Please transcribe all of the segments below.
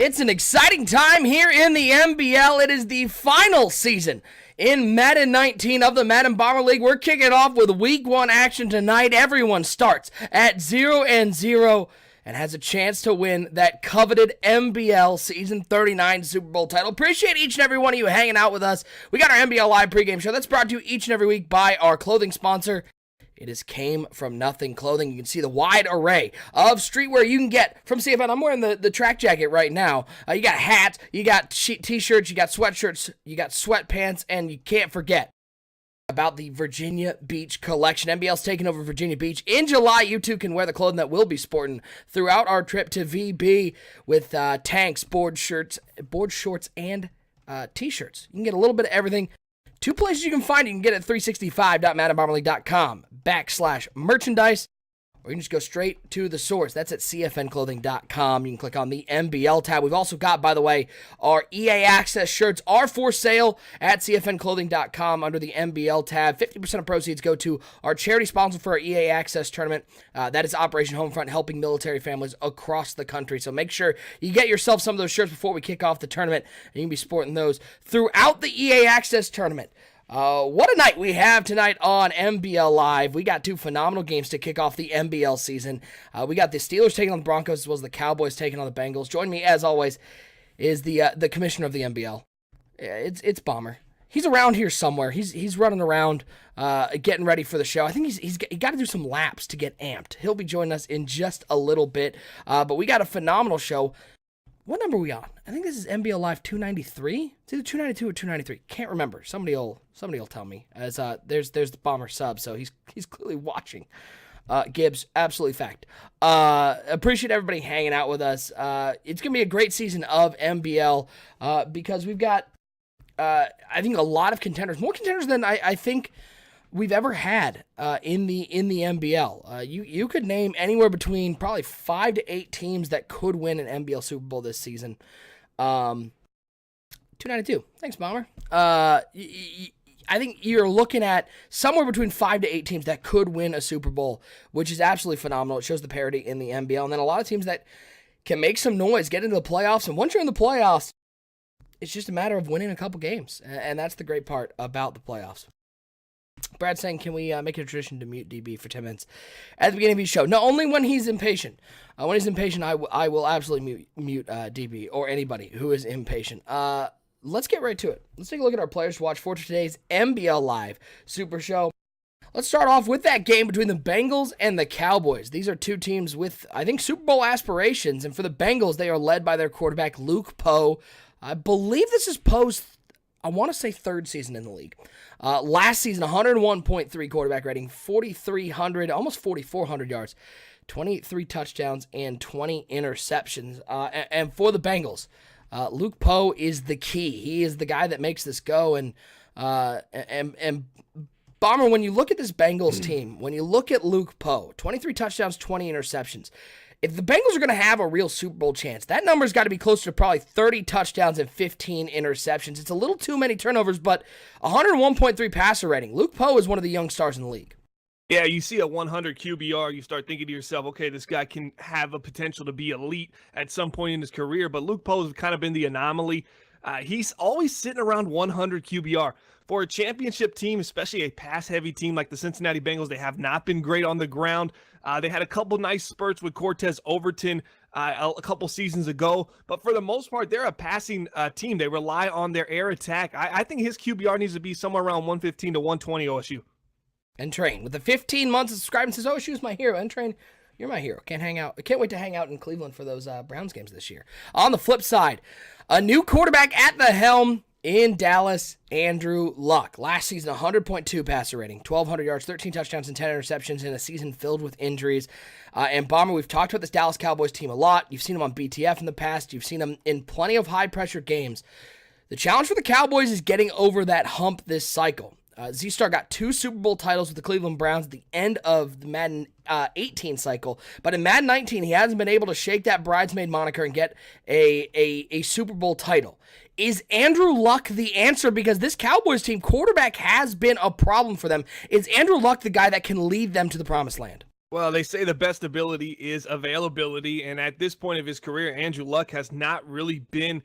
It's an exciting time here in the NBL. It is the final season in Madden 19 of the Madden Bomber League. We're kicking off with Week 1 action tonight. Everyone starts at 0-0 and has a chance to win that coveted NBL Season 39 Super Bowl title. Appreciate each and every one of you hanging out with us. We got our NBL Live pregame show that's brought to you each and every week by our clothing sponsor. It is Came From Nothing Clothing. You can see the wide array of streetwear you can get from CFN. I'm wearing the track jacket right now. You got hats, you got t-shirts, you got sweatshirts, you got sweatpants, and you can't forget about the Virginia Beach collection. NBL's taking over Virginia Beach. In July, you too can wear the clothing that we'll be sporting throughout our trip to VB with tanks, board shorts, and t-shirts. You can get a little bit of everything. Two places you can find it. You can get it at 365.maddenbomberleague.com/merchandise, or you can just go straight to the source. That's at cfnclothing.com. You can click on the NBL tab. We've also got, by the way, our EA Access shirts are for sale at cfnclothing.com under the NBL tab. 50% of proceeds go to our charity sponsor for our EA Access tournament. That is Operation Homefront, helping military families across the country. So make sure you get yourself some of those shirts before we kick off the tournament, and you can be sporting those throughout the EA Access tournament. What a night we have tonight on NBL Live. We got two phenomenal games to kick off the NBL season. We got the Steelers taking on the Broncos, as well as the Cowboys taking on the Bengals. Joining me, as always, is the commissioner of the NBL. It's Bomber. He's around here somewhere. He's running around, getting ready for the show. I think he's got to do some laps to get amped. He'll be joining us in just a little bit. But we got a phenomenal show. What number are we on? I think this is NBL Live 293. It's either 292 or 293. Can't remember. Somebody will tell me. As there's the Bomber sub, so he's clearly watching. Gibbs, absolutely fact. Appreciate everybody hanging out with us. It's gonna be a great season of NBL because we've got I think a lot of contenders, more contenders than I think we've ever had in the NBL. You could name anywhere between probably 5 to 8 teams that could win an NBL Super Bowl this season. 292. Thanks, Bomber. I think you're looking at somewhere between 5 to 8 teams that could win a Super Bowl, which is absolutely phenomenal. It shows the parity in the NBL. And then a lot of teams that can make some noise, get into the playoffs. And once you're in the playoffs, it's just a matter of winning a couple games. And that's the great part about the playoffs. Brad saying, can we make it a tradition to mute DB for 10 minutes at the beginning of each show? No, only when he's impatient. When he's impatient, I will absolutely mute DB or anybody who is impatient. Let's get right to it. Let's take a look at our players to watch for today's NBL Live Super Show. Let's start off with that game between the Bengals and the Cowboys. These are two teams with, I think, Super Bowl aspirations. And for the Bengals, they are led by their quarterback, Luke Poe. I believe this is Poe's, I want to say, third season in the league. Last season, 101.3 quarterback rating, 4,300, almost 4,400 yards, 23 touchdowns, and 20 interceptions. And for the Bengals, Luke Poe is the key. He is the guy that makes this go. And Bomber, when you look at this Bengals team, when you look at Luke Poe, 23 touchdowns, 20 interceptions, if the Bengals are going to have a real Super Bowl chance, that number's got to be closer to probably 30 touchdowns and 15 interceptions. It's a little too many turnovers, but 101.3 passer rating. Luke Poe is one of the young stars in the league. Yeah, you see a 100 QBR, you start thinking to yourself, okay, this guy can have a potential to be elite at some point in his career, but Luke Poe has kind of been the anomaly. He's always sitting around 100 QBR. For a championship team, especially a pass-heavy team like the Cincinnati Bengals, they have not been great on the ground. They had a couple nice spurts with Cortez Overton a couple seasons ago, but for the most part, they're a passing team. They rely on their air attack. I think his QBR needs to be somewhere around 115 to 120 OSU. Entrain, with the 15 months of subscribing, says OSU's my hero. Entrain, you're my hero. Can't wait to hang out in Cleveland for those Browns games this year. On the flip side, a new quarterback at the helm in Dallas, Andrew Luck. Last season, 100.2 passer rating, 1,200 yards, 13 touchdowns, and 10 interceptions in a season filled with injuries. And Bomber, we've talked about this Dallas Cowboys team a lot. You've seen them on BTF in the past. You've seen them in plenty of high-pressure games. The challenge for the Cowboys is getting over that hump this cycle. Z-Star got 2 Super Bowl titles with the Cleveland Browns at the end of the Madden 18 cycle, but in Madden 19, he hasn't been able to shake that bridesmaid moniker and get a Super Bowl title. Is Andrew Luck the answer? Because this Cowboys team quarterback has been a problem for them. Is Andrew Luck the guy that can lead them to the promised land? Well, they say the best ability is availability, and at this point of his career, Andrew Luck has not really been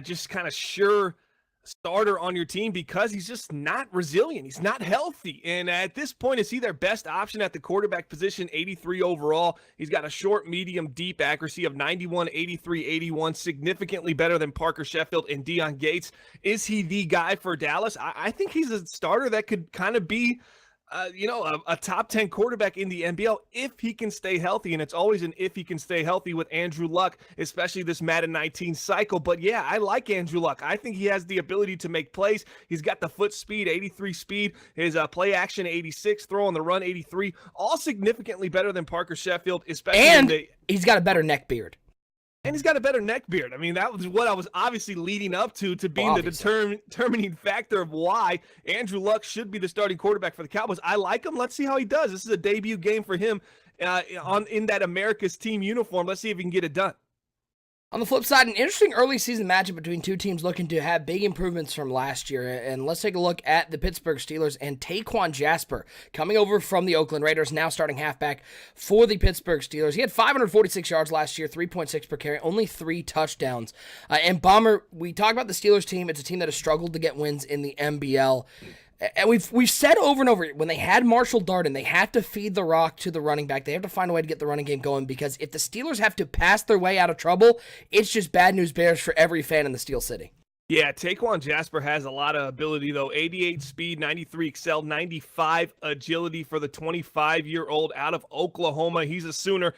just kind of sure starter on your team because he's just not resilient. He's not healthy, and at this point, is he their best option at the quarterback position? 83 overall. He's got a short, medium, deep accuracy of 91, 83, 81, significantly better than Parker Sheffield and Deion Gates. Is he the guy for Dallas? I think he's a starter that could kind of be a top 10 quarterback in the NBL if he can stay healthy. And it's always an if he can stay healthy with Andrew Luck, especially this Madden 19 cycle. But yeah, I like Andrew Luck. I think he has the ability to make plays. He's got the foot speed, 83 speed, his play action, 86, throw on the run, 83, all significantly better than Parker Sheffield, especially. And he's got a better neck beard. And he's got a better neck beard. I mean, that was what I was obviously leading up to being the determining factor of why Andrew Luck should be the starting quarterback for the Cowboys. I like him. Let's see how he does. This is a debut game for him in that America's team uniform. Let's see if he can get it done. On the flip side, an interesting early season matchup between two teams looking to have big improvements from last year. And let's take a look at the Pittsburgh Steelers and Taquan Jasper coming over from the Oakland Raiders, now starting halfback for the Pittsburgh Steelers. He had 546 yards last year, 3.6 per carry, only 3 touchdowns. And Bomber, we talk about the Steelers team. It's a team that has struggled to get wins in the NBL. And we've said over and over, when they had Marshall Darden, they have to feed the rock to the running back. They have to find a way to get the running game going, because if the Steelers have to pass their way out of trouble, it's just bad news bears for every fan in the Steel City. Yeah, Taquan Jasper has a lot of ability, though. 88 speed, 93 excel, 95 agility for the 25-year-old out of Oklahoma. He's a Sooner,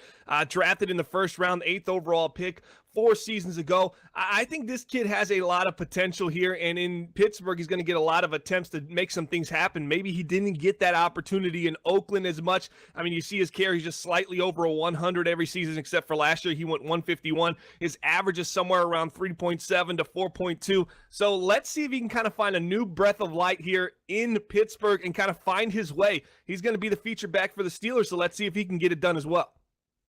drafted in the first round, 8th overall pick 4 seasons ago. I think this kid has a lot of potential here, and in Pittsburgh, he's going to get a lot of attempts to make some things happen. Maybe he didn't get that opportunity in Oakland as much. I mean, you see his carries just slightly over a 100 every season, except for last year. He went 151. His average is somewhere around 3.7 to 4.2. So let's see if he can kind of find a new breath of light here in Pittsburgh and kind of find his way. He's going to be the feature back for the Steelers, so let's see if he can get it done as well.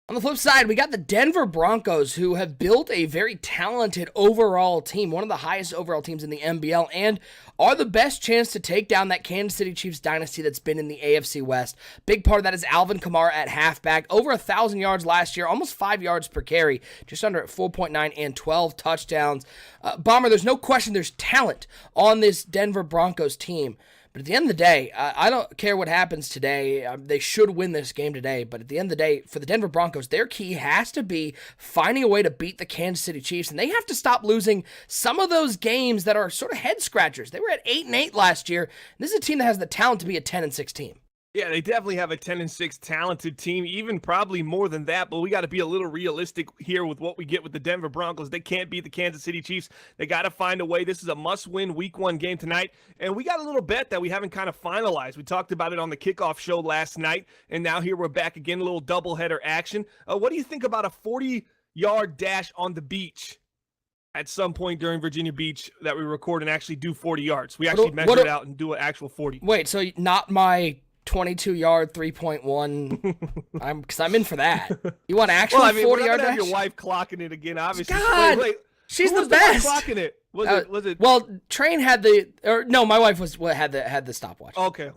On the flip side, we got the Denver Broncos, who have built a very talented overall team, one of the highest overall teams in the NBL, and are the best chance to take down that Kansas City Chiefs dynasty that's been in the AFC West. Big part of that is Alvin Kamara at halfback, over 1,000 yards last year, almost 5 yards per carry, just under at 4.9 and 12 touchdowns. Bomber, there's no question there's talent on this Denver Broncos team. But at the end of the day, I don't care what happens today. They should win this game today. But at the end of the day, for the Denver Broncos, their key has to be finding a way to beat the Kansas City Chiefs. And they have to stop losing some of those games that are sort of head scratchers. They were at 8-8 last year. This is a team that has the talent to be a 10-6 team. Yeah, they definitely have a 10-6 talented team, even probably more than that, but we got to be a little realistic here with what we get with the Denver Broncos. They can't beat the Kansas City Chiefs. They got to find a way. This is a must-win Week 1 game tonight, and we got a little bet that we haven't kind of finalized. We talked about it on the kickoff show last night, and now here we're back again, a little doubleheader action. What do you think about a 40-yard dash on the beach at some point during Virginia Beach that we record and actually do 40 yards? We actually measure it out and do an actual 40. Wait, so not my 22-yard 3.1. Because I'm in for that. You want actual 40-yard dash? Your wife clocking it again, obviously. God, wait. She's the best. Clocking it. Was it? Well, Train had no, my wife had the stopwatch. Okay.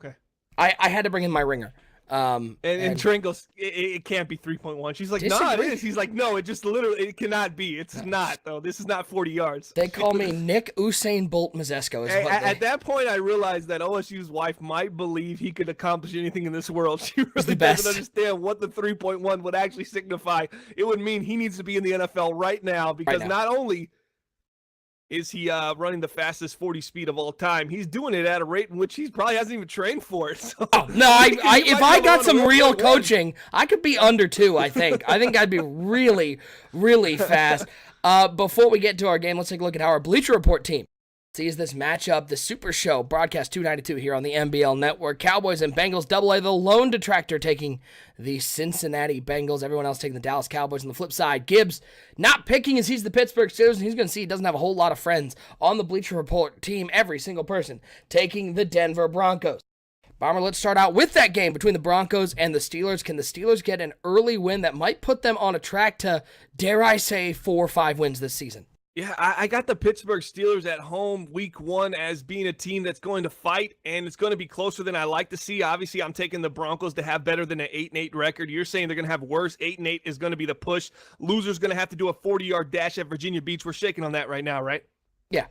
I had to bring in my ringer. And Train goes, it can't be 3.1. She's like, no, it is. He's like, no, it just literally, it cannot be. It's not, though. This is not 40 yards. They call me Nick Usain Bolt Mazesco. At that point, I realized that OSU's wife might believe he could accomplish anything in this world. She really doesn't understand what the 3.1 would actually signify. It would mean he needs to be in the NFL right now, because not only is he running the fastest 40 speed of all time, he's doing it at a rate in which he probably hasn't even trained for it. So if I got some real coaching, I could be under 2, I think. I think I'd be really, really fast. Before we get to our game, let's take a look at how our Bleacher Report team sees this matchup. The Super Show, broadcast 292 here on the NBL Network. Cowboys and Bengals, AA, the lone detractor taking the Cincinnati Bengals. Everyone else taking the Dallas Cowboys. On the flip side, Gibbs not picking as he's the Pittsburgh Steelers, and he's going to see he doesn't have a whole lot of friends on the Bleacher Report team. Every single person taking the Denver Broncos. Bomber, let's start out with that game between the Broncos and the Steelers. Can the Steelers get an early win that might put them on a track to, dare I say, 4 or 5 wins this season? Yeah, I got the Pittsburgh Steelers at home week 1 as being a team that's going to fight, and it's going to be closer than I like to see. Obviously, I'm taking the Broncos to have better than an 8-8 record. You're saying they're going to have worse. 8-8 is going to be the push. Loser's going to have to do a 40-yard dash at Virginia Beach. We're shaking on that right now, right? Yeah.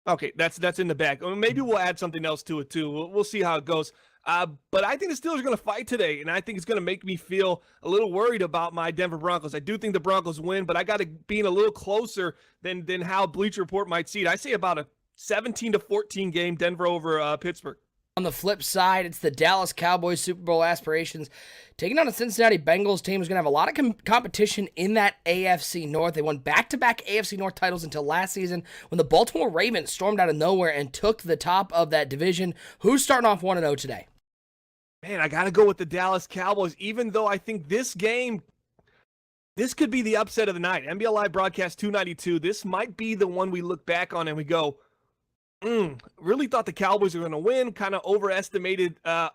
Okay, that's in the back. Maybe we'll add something else to it, too. We'll see how it goes. But I think the Steelers are going to fight today, and I think it's going to make me feel a little worried about my Denver Broncos. I do think the Broncos win, but I got to be a little closer than how Bleacher Report might see it. I say about a 17-14 game, Denver over Pittsburgh. On the flip side, it's the Dallas Cowboys Super Bowl aspirations taking on a Cincinnati Bengals team who's going to have a lot of competition in that AFC North. They won back-to-back AFC North titles until last season when the Baltimore Ravens stormed out of nowhere and took the top of that division. Who's starting off 1-0 today? Man, I got to go with the Dallas Cowboys, even though I think this could be the upset of the night. NBL Live broadcast 292. This might be the one we look back on and we go, really thought the Cowboys were going to win, kind of underestimated, the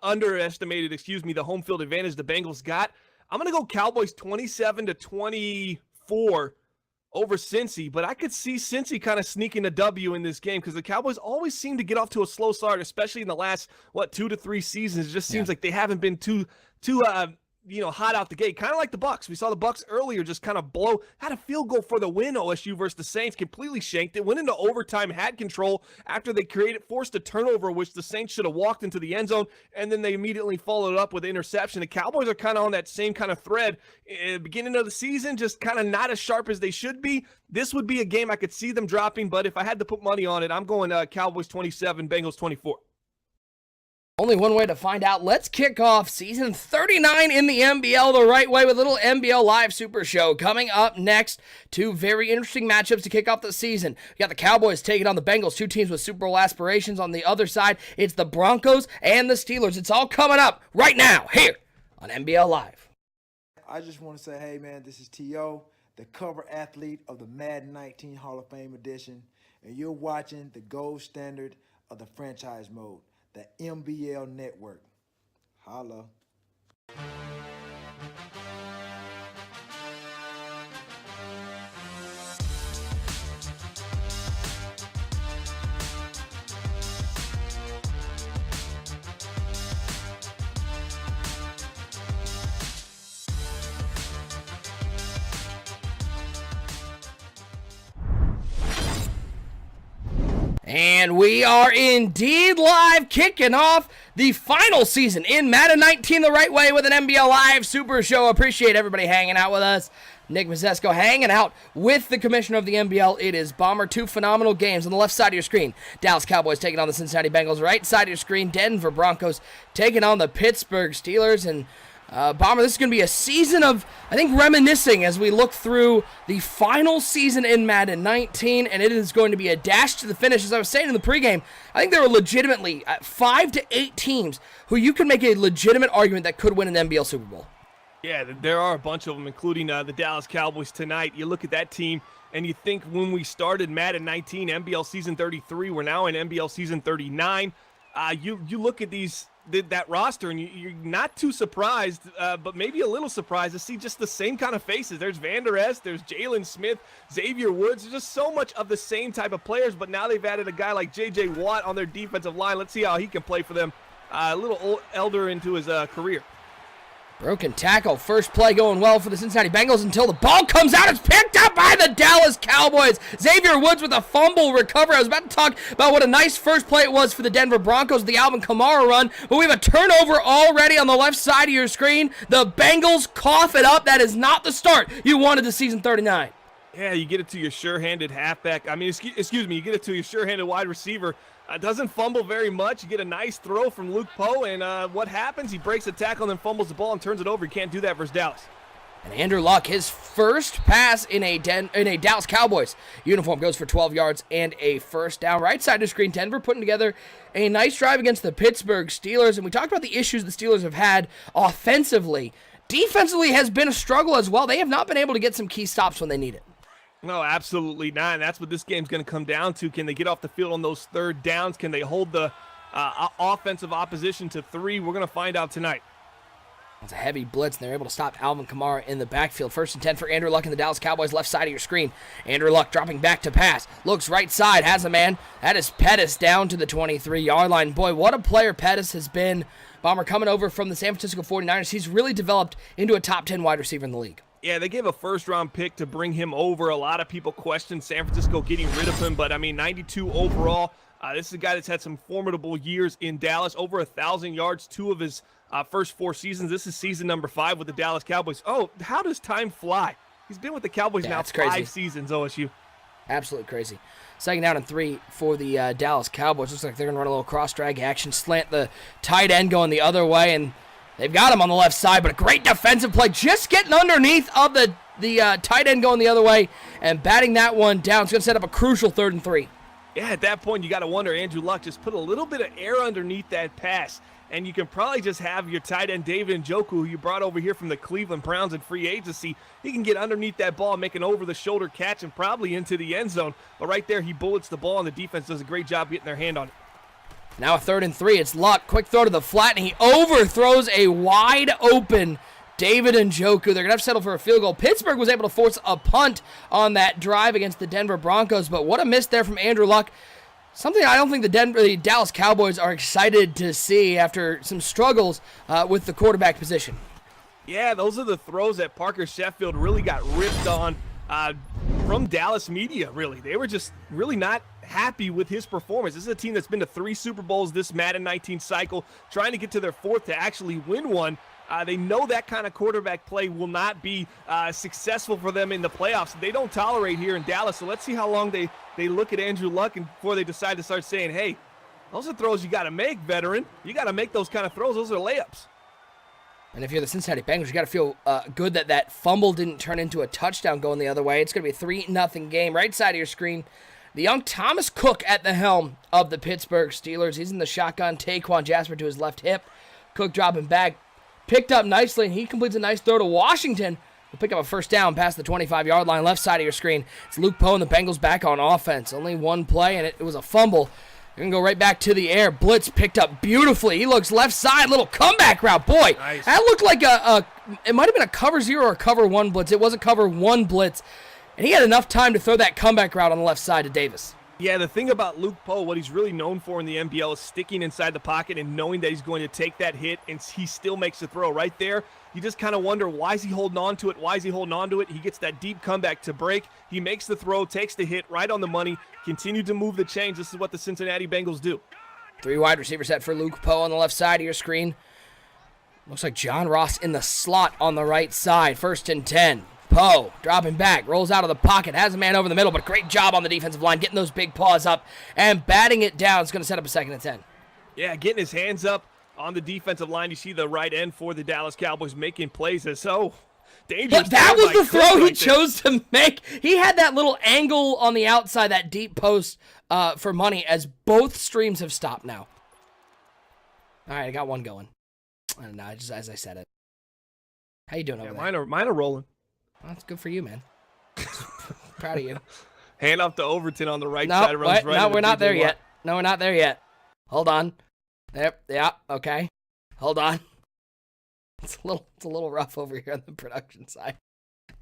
home field advantage the Bengals got. I'm going to go Cowboys 27-24 over Cincy, but I could see Cincy kind of sneaking a W in this game because the Cowboys always seem to get off to a slow start, especially in the last, 2 to 3 seasons. It just seems like they haven't been too hot out the gate, kind of like the Bucs. We saw the Bucs earlier just kind of had a field goal for the win. OSU versus the Saints, completely shanked it, went into overtime, had control after they forced a turnover, which the Saints should have walked into the end zone, and then they immediately followed up with an interception. The Cowboys are kind of on that same kind of thread. Beginning of the season, just kind of not as sharp as they should be. This would be a game I could see them dropping, but if I had to put money on it, I'm going Cowboys 27, Bengals 24. Only one way to find out. Let's kick off season 39 in the NBL the right way with a little NBL Live Super Show. Coming up next, 2 very interesting matchups to kick off the season. We got the Cowboys taking on the Bengals, 2 teams with Super Bowl aspirations. On the other side, it's the Broncos and the Steelers. It's all coming up right now here on NBL Live. I just want to say, hey man, this is T.O., the cover athlete of the Madden 19 Hall of Fame edition, and you're watching the gold standard of the franchise mode, the MBL Network. Holla. And we are indeed live, kicking off the final season in Madden 19 the right way with an NBL Live Super Show. Appreciate everybody hanging out with us. Nick Mazesco hanging out with the commissioner of the NBL. It is Bomber. 2 phenomenal games on the left side of your screen. Dallas Cowboys taking on the Cincinnati Bengals. Right side of your screen, Denver Broncos taking on the Pittsburgh Steelers. And Bomber, this is going to be a season of, I think, reminiscing as we look through the final season in Madden 19, and it is going to be a dash to the finish. As I was saying in the pregame, I think there are legitimately 5 to 8 teams who you can make a legitimate argument that could win an NBL Super Bowl. Yeah, there are a bunch of them, including the Dallas Cowboys tonight. You look at that team, and you think when we started Madden 19, NBL Season 33, we're now in NBL Season 39. You look at that roster, and you're not too surprised, but maybe a little surprised to see just the same kind of faces. There's Van Der Esch, there's Jalen Smith, Xavier Woods. There's just so much of the same type of players, but now they've added a guy like J.J. Watt on their defensive line. Let's see how he can play for them a little elder into his career. Broken tackle, first play going well for the Cincinnati Bengals until the ball comes out. It's picked up by the Dallas Cowboys. Xavier Woods with a fumble recovery. I was about to talk about what a nice first play it was for the Denver Broncos, the Alvin Kamara run, but we have a turnover already on the left side of your screen. The Bengals cough it up. That is not the start you wanted to season 39. Yeah, you get it to your sure-handed halfback. I mean, excuse me, you get it to your sure-handed wide receiver. Doesn't fumble very much. You get a nice throw from Luke Poe, and what happens? He breaks a tackle and then fumbles the ball and turns it over. You can't do that versus Dallas. And Andrew Luck, his first pass in a Dallas Cowboys uniform, goes for 12 yards and a first down. Right side of the screen, Denver putting together a nice drive against the Pittsburgh Steelers. And we talked about the issues the Steelers have had offensively. Defensively has been a struggle as well. They have not been able to get some key stops when they need it. No, absolutely not. And that's what this game's going to come down to. Can they get off the field on those third downs? Can they hold the offensive opposition to 3? We're going to find out tonight. It's a heavy blitz, and they're able to stop Alvin Kamara in the backfield. 1st and 10 for Andrew Luck in the Dallas Cowboys left side of your screen. Andrew Luck dropping back to pass. Looks right side, has a man. That is Pettis down to the 23-yard line. Boy, what a player Pettis has been. Bomber coming over from the San Francisco 49ers. He's really developed into a top 10 wide receiver in the league. Yeah, they gave a first-round pick to bring him over. A lot of people questioned San Francisco getting rid of him, but, 92 overall. This is a guy that's had some formidable years in Dallas, over 1,000 yards, 2 of his first 4 seasons. This is season number 5 with the Dallas Cowboys. Oh, how does time fly? He's been with the Cowboys now 5 seasons, OSU. Absolutely crazy. 2nd down and 3 for the Dallas Cowboys. Looks like they're going to run a little cross-drag action, slant the tight end going the other way, and they've got him on the left side, but a great defensive play, just getting underneath of the tight end going the other way and batting that one down. It's going to set up a crucial 3rd and 3. Yeah, at that point, you got to wonder, Andrew Luck just put a little bit of air underneath that pass, and you can probably just have your tight end David Njoku, who you brought over here from the Cleveland Browns in free agency. He can get underneath that ball, make an over-the-shoulder catch, and probably into the end zone. But right there, he bullets the ball, and the defense does a great job getting their hand on it. Now a 3rd and 3. It's Luck. Quick throw to the flat, and he overthrows a wide-open David Njoku. They're going to have to settle for a field goal. Pittsburgh was able to force a punt on that drive against the Denver Broncos, but what a miss there from Andrew Luck. Something I don't think the Dallas Cowboys are excited to see after some struggles with the quarterback position. Yeah, those are the throws that Parker Sheffield really got ripped on from Dallas media, really. They were just really not happy with his performance. This is a team that's been to 3 Super Bowls this Madden 19 cycle, trying to get to their 4th to actually win one. They know that kind of quarterback play will not be successful for them in the playoffs. They don't tolerate here in Dallas, so let's see how long they look at Andrew Luck before they decide to start saying, hey, those are throws you got to make, veteran. You got to make those kind of throws. Those are layups. And if you're the Cincinnati Bengals, you got to feel good that fumble didn't turn into a touchdown going the other way. It's going to be a 3-0 game. Right side of your screen, the young Thomas Cook at the helm of the Pittsburgh Steelers. He's in the shotgun. Taquan Jasper to his left hip. Cook dropping back. Picked up nicely, and he completes a nice throw to Washington. We'll pick up a 1st down past the 25-yard line, left side of your screen. It's Luke Poe and the Bengals back on offense. Only one play, and it was a fumble. They're going to go right back to the air. Blitz picked up beautifully. He looks left side, little comeback route. Boy, nice. That looked like it might have been a cover 0 or a cover 1 blitz. It was a cover 1 blitz, and he had enough time to throw that comeback route on the left side to Davis. Yeah, the thing about Luke Poe, what he's really known for in the NBL is sticking inside the pocket and knowing that he's going to take that hit, and he still makes the throw. Right there, you just kind of wonder, why is he holding on to it? Why is he holding on to it? He gets that deep comeback to break. He makes the throw, takes the hit right on the money, continue to move the chains. This is what the Cincinnati Bengals do. 3 wide receiver set for Luke Poe on the left side of your screen. Looks like John Ross in the slot on the right side. 1st and 10. Poe dropping back, rolls out of the pocket, has a man over the middle, but great job on the defensive line, getting those big paws up and batting it down. It's going to set up a 2nd and 10. Yeah, getting his hands up on the defensive line. You see the right end for the Dallas Cowboys making plays as so dangerous. But that was the throw he chose to make. He had that little angle on the outside, that deep post for money, as both streams have stopped now. All right, I got one going. I don't know, just as I said it. How you doing over there? Mine are rolling. Well, that's good for you, man. Proud of you. Hand off to Overton on the right side. No, we're not there yet. No, we're not there yet. Hold on. Yep. Yeah. Okay. Hold on. It's a little rough over here on the production side.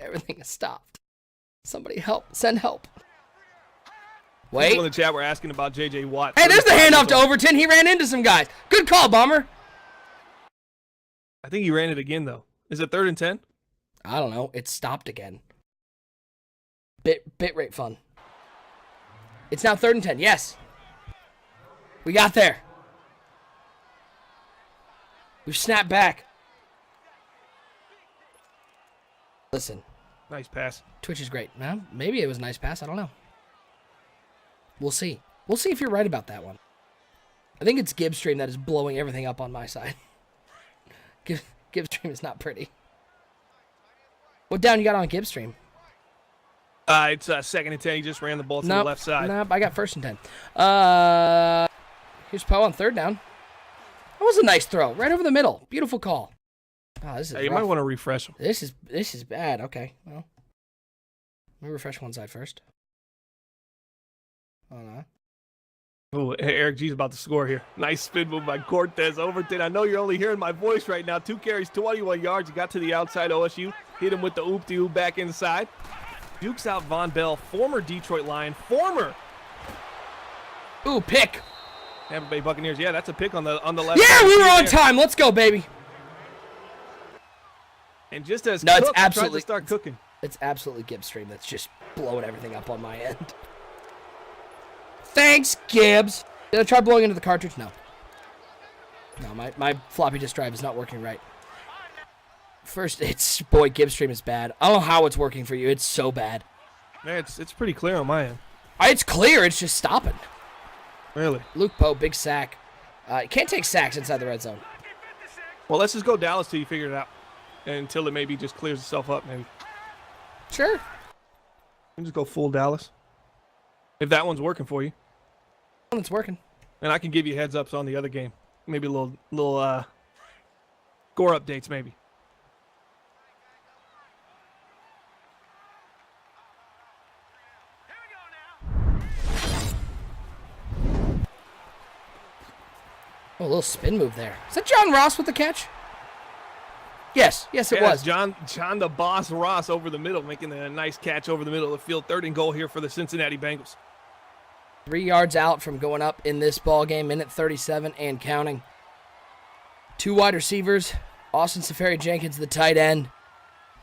Everything has stopped. Somebody help. Send help. Wait. People in the chat were asking about J.J. Watt. Hey, there's the handoff to Overton. He ran into some guys. Good call, Bomber. I think he ran it again, though. Is it 3rd and 10? I don't know. It stopped again. Bit rate fun. It's now 3rd and 10. Yes. We got there. We've snapped back. Listen. Nice pass. Twitch is great. Well, maybe it was a nice pass. I don't know. We'll see. We'll see if you're right about that one. I think it's Gibbstream that is blowing everything up on my side. Gibbstream is not pretty. What down you got on Gibbstream? It's 2nd and 10. He just ran the ball to the left side. Nope, I got 1st and 10. Here's Poe on 3rd down. That was a nice throw. Right over the middle. Beautiful call. Oh, this is you might want to refresh him. This is bad. Okay, well. Let me refresh one side first. Oh, no. Oh, Eric G's about to score here. Nice spin move by Cortez Overton. I know you're only hearing my voice right now. 2 carries, 21 yards. He got to the outside OSU. Hit him with the oop-de-oop back inside. Jukes out Von Bell, former Detroit Lion, Ooh, pick. Tampa Bay Buccaneers. Yeah, that's a pick on the left. Yeah, we were on there. time. Let's go, baby. And just as No, Cook it's absolutely tried to start cooking. It's absolutely Gibbs stream that's just blowing everything up on my end. Thanks, Gibbs. Did I try blowing into the cartridge? No. No, my floppy disk drive is not working right. First, boy, Gibbs stream is bad. I don't know how it's working for you. It's so bad. Man, it's pretty clear on my end. It's clear. It's just stopping. Really? Luke Poe, big sack. You can't take sacks inside the red zone. Well, let's just go Dallas till you figure it out. Until it maybe just clears itself up, maybe. Sure. We'll just go full Dallas. If that one's working for you. It's working. And I can give you heads ups on the other game. Maybe a little score updates, maybe. Oh, a little spin move there. Is that John Ross with the catch? Yes, it was. John the Boss Ross over the middle, making a nice catch over the middle of the field. 3rd and goal here for the Cincinnati Bengals. 3 yards out from going up in this ball game, minute 37 and counting. 2 wide receivers, Austin Safari-Jenkins, the tight end.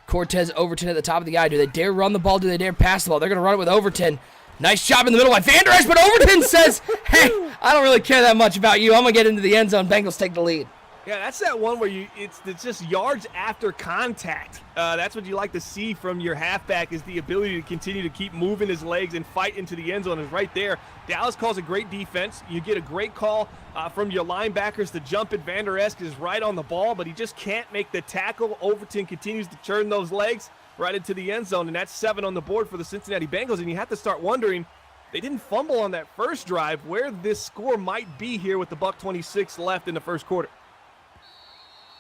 Cortez Overton at the top of the eye. Do they dare run the ball? Do they dare pass the ball? They're going to run it with Overton. Nice job in the middle by Van Der Esch, but Overton says, hey, I don't really care that much about you. I'm going to get into the end zone. Bengals take the lead. Yeah, that's that one where it's just yards after contact. That's what you like to see from your halfback is the ability to continue to keep moving his legs and fight into the end zone is right there. Dallas calls a great defense. You get a great call from your linebackers to jump it. Van Der Esch is right on the ball, but he just can't make the tackle. Overton continues to churn those legs right into the end zone, and that's 7 on the board for the Cincinnati Bengals. And you have to start wondering, they didn't fumble on that first drive, where this score might be here with the $1:26 left in the first quarter.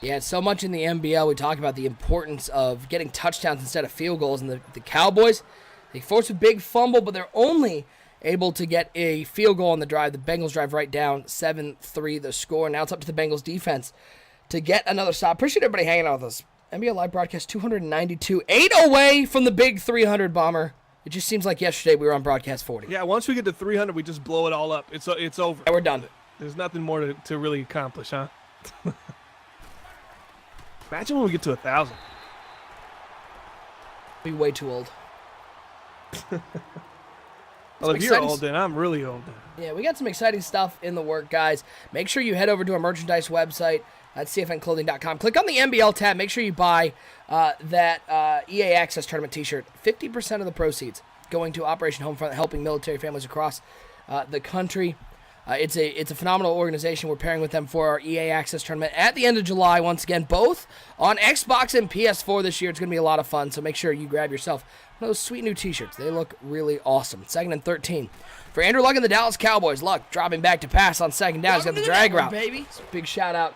Yeah, so much in the NBL, we talk about the importance of getting touchdowns instead of field goals. And the Cowboys, they force a big fumble, but they're only able to get a field goal on the drive. The Bengals drive right down, 7-3 the score. Now it's up to the Bengals defense to get another stop. Appreciate everybody hanging out with us. NBL Live broadcast 292, 8 away from the big 300 bomber. It just seems like yesterday we were on broadcast 40. Yeah, once we get to 300, we just blow it all up. It's over. Yeah, we're done. There's nothing more to really accomplish, huh? Imagine when we get to 1,000. Be way too old. Well, if you're old, then I'm really old. Yeah, we got some exciting stuff in the work, guys. Make sure you head over to our merchandise website at cfnclothing.com. Click on the NBL tab. Make sure you buy that EA Access Tournament t-shirt. 50% of the proceeds going to Operation Homefront, helping military families across the country. It's a phenomenal organization. We're pairing with them for our EA Access Tournament at the end of July. Once again, both on Xbox and PS4 this year. It's going to be a lot of fun, so make sure you grab yourself one of those sweet new t-shirts. They look really awesome. 2nd and 13. For Andrew Luck and the Dallas Cowboys, Luck dropping back to pass on 2nd down. He's got the drag route. Baby. Big shout out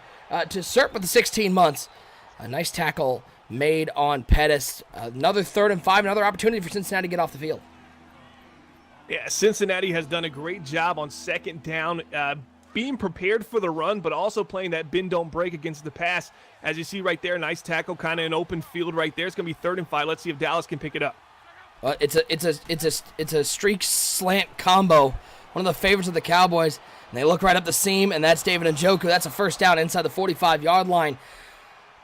to Serp with the 16 months. A nice tackle made on Pettis. Another 3rd and 5. Another opportunity for Cincinnati to get off the field. Yeah, Cincinnati has done a great job on 2nd down, being prepared for the run, but also playing that bend don't break against the pass. As you see right there, nice tackle, kind of an open field right there. It's going to be 3rd and 5. Let's see if Dallas can pick it up. It's a streak slant combo. One of the favorites of the Cowboys. And they look right up the seam, and that's David Njoku. That's a 1st down inside the 45-yard line.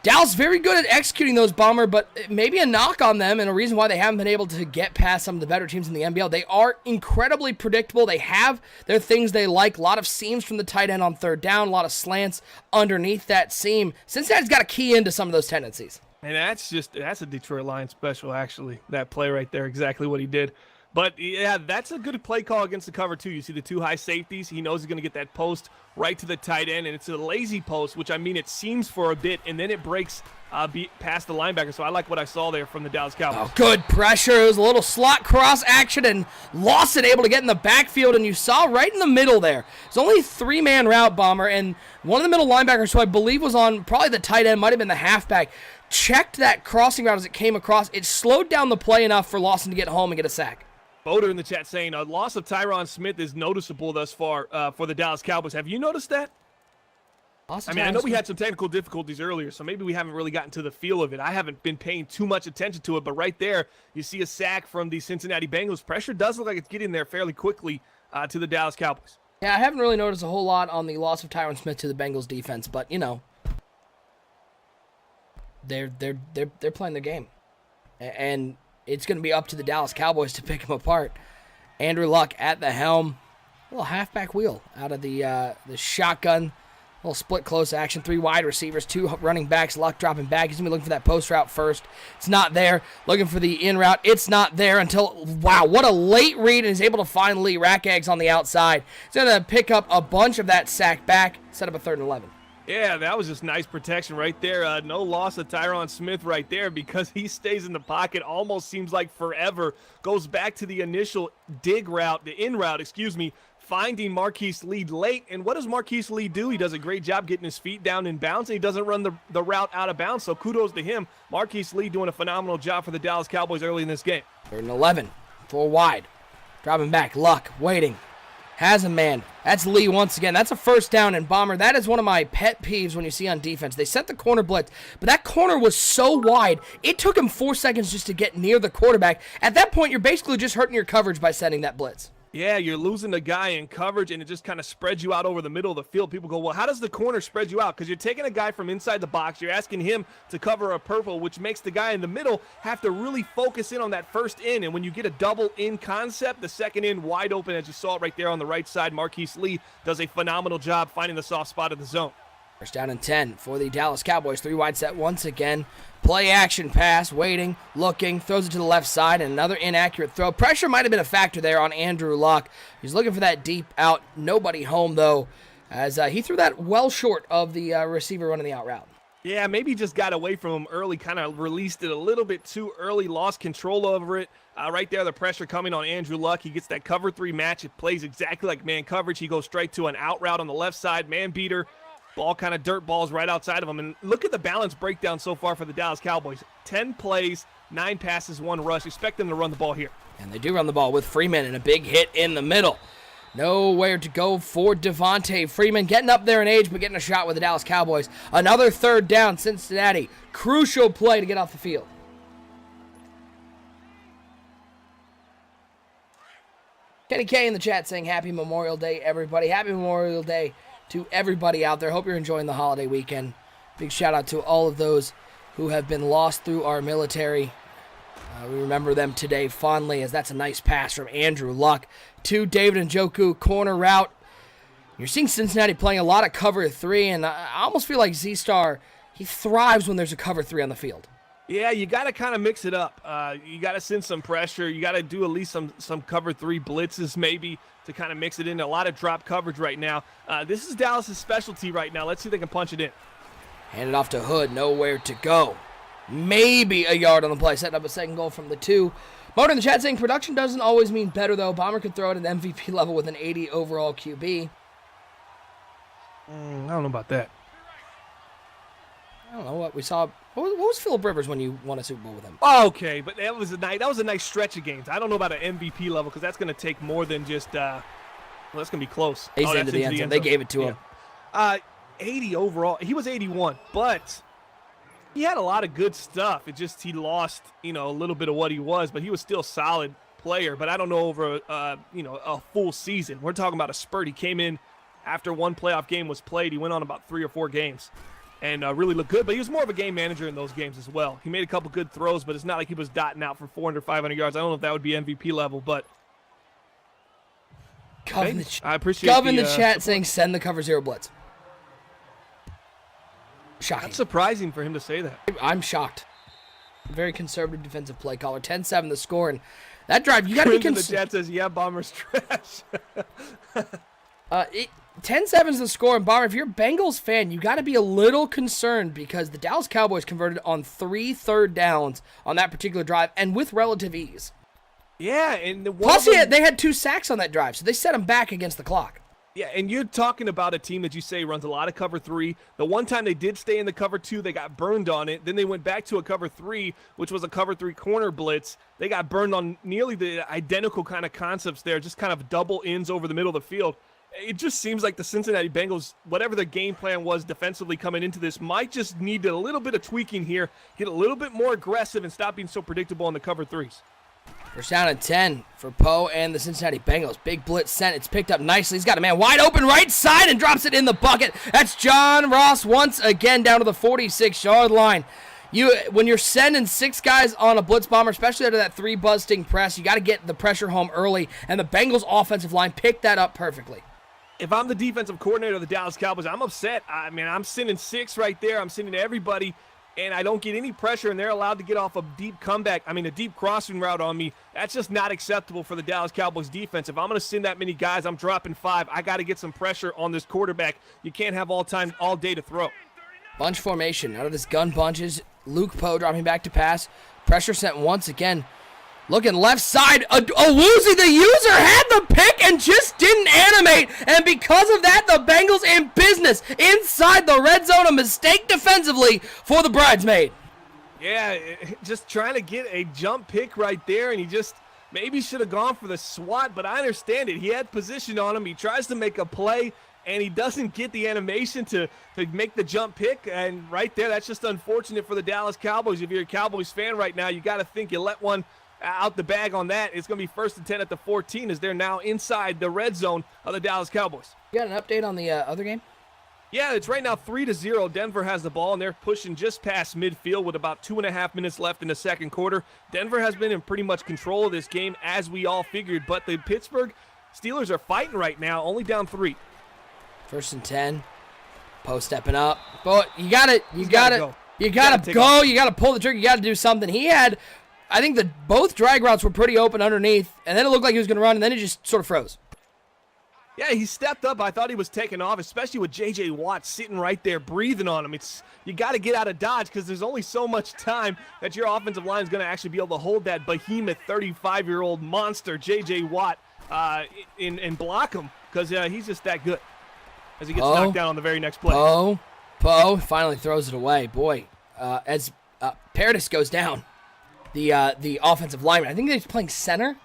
Dallas very good at executing those, Bomber, but maybe a knock on them and a reason why they haven't been able to get past some of the better teams in the NBL. They are incredibly predictable. They have their things they like. A lot of seams from the tight end on 3rd down, a lot of slants underneath that seam. Cincinnati's got to key into some of those tendencies. And that's a Detroit Lions special, actually, that play right there, exactly what he did. But, yeah, that's a good play call against the cover, too. You see the 2 high safeties. He knows he's going to get that post right to the tight end, and it's a lazy post, which, I mean, it seems for a bit, and then it breaks past the linebacker. So I like what I saw there from the Dallas Cowboys. Oh, good pressure. It was a little slot cross action, and Lawson able to get in the backfield, and you saw right in the middle there. It's only a 3-man route, Bomber, and one of the middle linebackers, who I believe was on probably the tight end, might have been the halfback, checked that crossing route as it came across. It slowed down the play enough for Lawson to get home and get a sack. Boder in the chat saying a loss of Tyron Smith is noticeable thus far for the Dallas Cowboys. Have you noticed that? I know we had some technical difficulties earlier, so maybe we haven't really gotten to the feel of it. I haven't been paying too much attention to it, but right there, you see a sack from the Cincinnati Bengals. Pressure does look like it's getting there fairly quickly to the Dallas Cowboys. Yeah, I haven't really noticed a whole lot on the loss of Tyron Smith to the Bengals defense, but they're playing their game, and it's going to be up to the Dallas Cowboys to pick them apart. Andrew Luck at the helm, a little halfback wheel out of the shotgun. Little split close action, 3 wide receivers, 2 running backs. Luck dropping back. He's going to be looking for that post route first. It's not there. Looking for the in route. It's not there until, wow, what a late read. And he's able to find Lee. Rack eggs on the outside. He's going to pick up a bunch of that sack back. Set up a 3rd and 11. Yeah, that was just nice protection right there. No loss of Tyron Smith right there because he stays in the pocket. Almost seems like forever. Goes back to the initial in route, finding Marquise Lee late. And what does Marquise Lee do? He does a great job getting his feet down in bounds, and he doesn't run the route out of bounds. So kudos to him. Marquise Lee doing a phenomenal job for the Dallas Cowboys early in this game. 3rd and 11. 4 wide. Dropping back. Luck waiting. Has a man. That's Lee once again. That's a 1st down, and Bomber, that is one of my pet peeves when you see on defense. They set the corner blitz, but that corner was so wide, it took him 4 seconds just to get near the quarterback. At that point, you're basically just hurting your coverage by setting that blitz. Yeah, you're losing the guy in coverage, and it just kind of spreads you out over the middle of the field. People go, well, how does the corner spread you out? Because you're taking a guy from inside the box. You're asking him to cover a purple, which makes the guy in the middle have to really focus in on that first in. And when you get a double in concept, the second in wide open, as you saw right there on the right side, Marquise Lee does a phenomenal job finding the soft spot of the zone. 1st down and 10 for the Dallas Cowboys. 3 wide set once again. Play action pass, waiting, looking, throws it to the left side, and another inaccurate throw. Pressure might have been a factor there on Andrew Luck. He's looking for that deep out. Nobody home, though, as he threw that well short of the receiver running the out route. Yeah, maybe just got away from him early, kind of released it a little bit too early, lost control over it. Right there, the pressure coming on Andrew Luck. He gets that cover 3 match. It plays exactly like man coverage. He goes straight to an out route on the left side, man beater. Ball kind of dirt balls right outside of him. And look at the balance breakdown so far for the Dallas Cowboys. 10 plays, 9 passes, 1 rush. Expect them to run the ball here. And they do run the ball with Freeman and a big hit in the middle. Nowhere to go for Devontae Freeman. Getting up there in age, but getting a shot with the Dallas Cowboys. Another 3rd down, Cincinnati. Crucial play to get off the field. Kenny K in the chat saying Happy Memorial Day, everybody. Happy Memorial Day to everybody out there. Hope you're enjoying the holiday weekend. Big shout out to all of those who have been lost through our military. We remember them today fondly, as that's a nice pass from Andrew Luck to David Njoku, corner route. You're seeing Cincinnati playing a lot of cover 3, and I almost feel like Z-Star, he thrives when there's a cover 3 on the field. Yeah, you got to kind of mix it up. You got to send some pressure. You got to do at least some cover 3 blitzes maybe to kind of mix it in. A lot of drop coverage right now. This is Dallas' specialty right now. Let's see if they can punch it in. Hand it off to Hood. Nowhere to go. Maybe a yard on the play. Setting up a 2nd goal from the 2. Motor in the chat saying production doesn't always mean better, though. Bomber could throw it at an MVP level with an 80 overall QB. I don't know about that. I don't know what we saw. What was Phillip Rivers when you won a Super Bowl with him? Okay, but that was a nice stretch of games. I don't know about an MVP level because that's going to take more than just. Well, that's going to be close. He's into the end zone. They gave it to him. 80 overall. He was 81, but he had a lot of good stuff. It just he lost, a little bit of what he was, but he was still a solid player. But I don't know over a full season. We're talking about a spurt. He came in after one playoff game was played. He went on about 3 or 4 games. And really looked good, but he was more of a game manager in those games as well. He made a couple good throws, but it's not like he was dotting out for 400, 500 yards. I don't know if that would be MVP level, but I appreciate Gov in the chat saying send the cover 0 blitz. Shocking. That's surprising for him to say that. I'm shocked. Very conservative defensive play caller. 10-7 the score, and that drive, you got to be concerned. The chat says, yeah, Bomber's trash. 10-7 is the score, and Bomber, if you're a Bengals fan, you got to be a little concerned because the Dallas Cowboys converted on 3 3rd downs on that particular drive, and with relative ease. Yeah, and plus they had 2 sacks on that drive, so they set them back against the clock. Yeah, and you're talking about a team that you say runs a lot of cover 3. The one time they did stay in the cover 2, they got burned on it. Then they went back to a cover 3, which was a cover 3 corner blitz. They got burned on nearly the identical kind of concepts there, just kind of double ends over the middle of the field. It just seems like the Cincinnati Bengals, whatever their game plan was defensively coming into this, might just need a little bit of tweaking here, get a little bit more aggressive and stop being so predictable on the cover 3s. First down and 10 for Poe and the Cincinnati Bengals. Big blitz sent. It's picked up nicely. He's got a man wide open right side and drops it in the bucket. That's John Ross once again down to the 46-yard line. When you're sending 6 guys on a blitz bomber, especially under that 3 buzzing press, you got to get the pressure home early, and the Bengals offensive line picked that up perfectly. If I'm the defensive coordinator of the Dallas Cowboys, I'm upset. I mean, I'm sending 6 right there. I'm sending everybody, and I don't get any pressure, and they're allowed to get off a deep a deep crossing route on me. That's just not acceptable for the Dallas Cowboys defense. If I'm going to send that many guys, I'm dropping 5. I got to get some pressure on this quarterback. You can't have all day to throw. Bunch formation. Out of this gun bunches, Luke Poe dropping back to pass. Pressure sent once again. Looking left side, Owuzie, the user, had the pick and just didn't animate. And because of that, the Bengals in business inside the red zone. A mistake defensively for the bridesmaid. Yeah, just trying to get a jump pick right there, and he just maybe should have gone for the swat, but I understand it. He had position on him. He tries to make a play, and he doesn't get the animation to make the jump pick. And right there, that's just unfortunate for the Dallas Cowboys. If you're a Cowboys fan right now, you got to think you let one out the bag on that. It's going to be 1st and 10 at the 14 as they're now inside the red zone of the Dallas Cowboys. You got an update on the other game? Yeah, it's right now 3-0. Denver has the ball, and they're pushing just past midfield with about 2.5 minutes left in the second quarter. Denver has been in pretty much control of this game, as we all figured, but the Pittsburgh Steelers are fighting right now, only down 3. 1st and 10. Poe stepping up. But you got to go. You got to pull the trigger. You got to do something. I think that both drag routes were pretty open underneath, and then it looked like he was going to run, and then it just sort of froze. Yeah, he stepped up. I thought he was taking off, especially with J.J. Watt sitting right there breathing on him. You got to get out of dodge because there's only so much time that your offensive line is going to actually be able to hold that behemoth 35-year-old monster, J.J. Watt, and block him because he's just that good as he gets knocked down on the very next play. Poe finally throws it away. Boy, as Paradis goes down, the offensive lineman. I think he's playing center,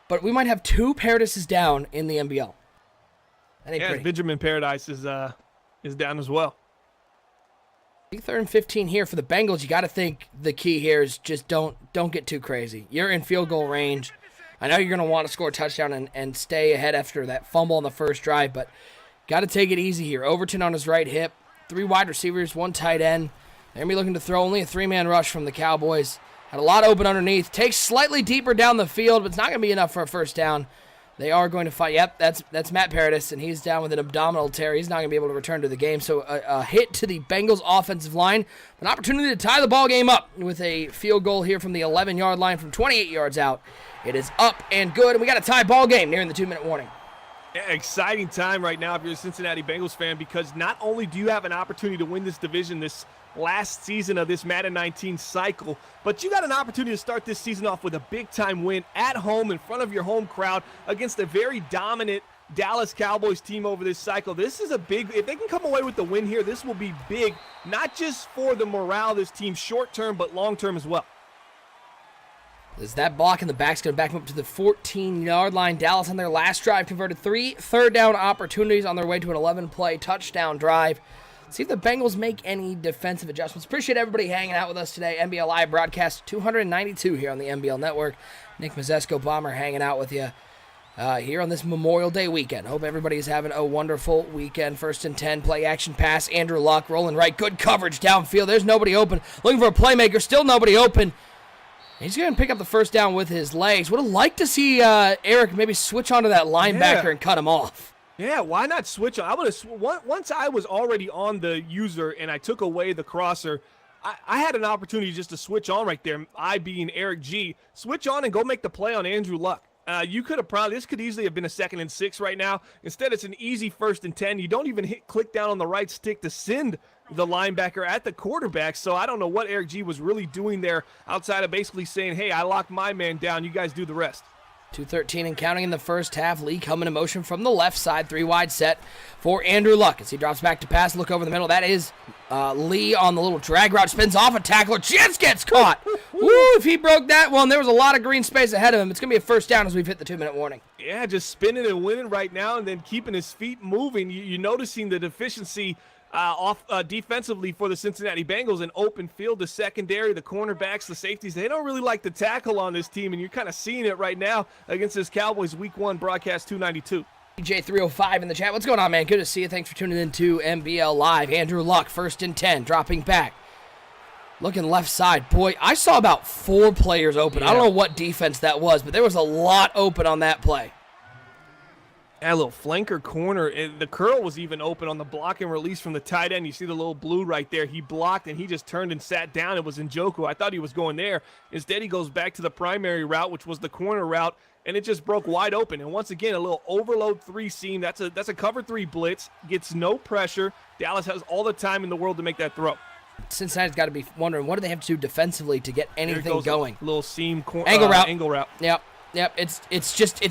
but we might have 2 Paradises down in the NBL. That ain't pretty. Benjamin Paradise is down as well. I think 3rd and 15 here for the Bengals. You got to think the key here is just don't get too crazy. You're in field goal range. I know you're going to want to score a touchdown and stay ahead after that fumble on the first drive, but got to take it easy here. Overton on his right hip, 3 wide receivers, 1 tight end. They're going to be looking to throw only a 3-man rush from the Cowboys. Had a lot open underneath. Takes slightly deeper down the field, but it's not going to be enough for a first down. They are going to fight. Yep, that's Matt Paradis, and he's down with an abdominal tear. He's not going to be able to return to the game. So a hit to the Bengals offensive line. An opportunity to tie the ball game up with a field goal here from the 11-yard line from 28 yards out. It is up and good, and we got a tie ball game nearing the 2-minute warning. Yeah, exciting time right now if you're a Cincinnati Bengals fan, because not only do you have an opportunity to win this division this last season of this Madden 19 cycle, but you got an opportunity to start this season off with a big-time win at home in front of your home crowd against a very dominant Dallas Cowboys team over this cycle. This is a big, if they can come away with the win here, this will be big, not just for the morale of this team short-term, but long-term as well. As that block in the back's going to back them up to the 14-yard line. Dallas on their last drive converted 3 third-down opportunities on their way to an 11-play touchdown drive. See if the Bengals make any defensive adjustments. Appreciate everybody hanging out with us today. NBL Live broadcast 292 here on the NBL Network. Nick Mazesco Bomber hanging out with you here on this Memorial Day weekend. Hope everybody's having a wonderful weekend. 1st and 10, play action pass. Andrew Luck rolling right. Good coverage downfield. There's nobody open. Looking for a playmaker. Still nobody open. He's going to pick up the first down with his legs. Would have liked to see Eric maybe switch onto that linebacker and cut him off. Yeah, why not switch on? I would have once I was already on the user and I took away the crosser, I had an opportunity just to switch on right there. I being Eric G, switch on and go make the play on Andrew Luck. You could have this could easily have been a 2nd and 6 right now. Instead, it's an easy 1st and 10. You don't even click down on the right stick to send the linebacker at the quarterback. So I don't know what Eric G was really doing there outside of basically saying, hey, I locked my man down. You guys do the rest. 2:13 and counting in the first half. Lee coming in motion from the left side. 3 wide set for Andrew Luck as he drops back to pass. Look over the middle. That is Lee on the little drag route. Spins off a tackler. Just gets caught. Woo, if he broke that one, there was a lot of green space ahead of him. It's going to be a first down as we've hit the 2-minute warning. Yeah, just spinning and winning right now and then keeping his feet moving. You're noticing the deficiency defensively for the Cincinnati Bengals in open field, the secondary, the cornerbacks, the safeties. They don't really like to tackle on this team, and you're kind of seeing it right now against this Cowboys Week 1 broadcast 292. DJ305 in the chat. What's going on, man? Good to see you. Thanks for tuning in to NBL Live. Andrew Luck, 1st and 10, dropping back. Looking left side. Boy, I saw about 4 players open. Yeah. I don't know what defense that was, but there was a lot open on that play. A little flanker corner. The curl was even open on the block and release from the tight end. You see the little blue right there. He blocked, and he just turned and sat down. It was Njoku. I thought he was going there. Instead, he goes back to the primary route, which was the corner route, and it just broke wide open. And once again, a little overload 3 seam. That's a cover 3 blitz. Gets no pressure. Dallas has all the time in the world to make that throw. Cincinnati's got to be wondering, what do they have to do defensively to get anything going? A little seam angle route. Angle route. Yep, it's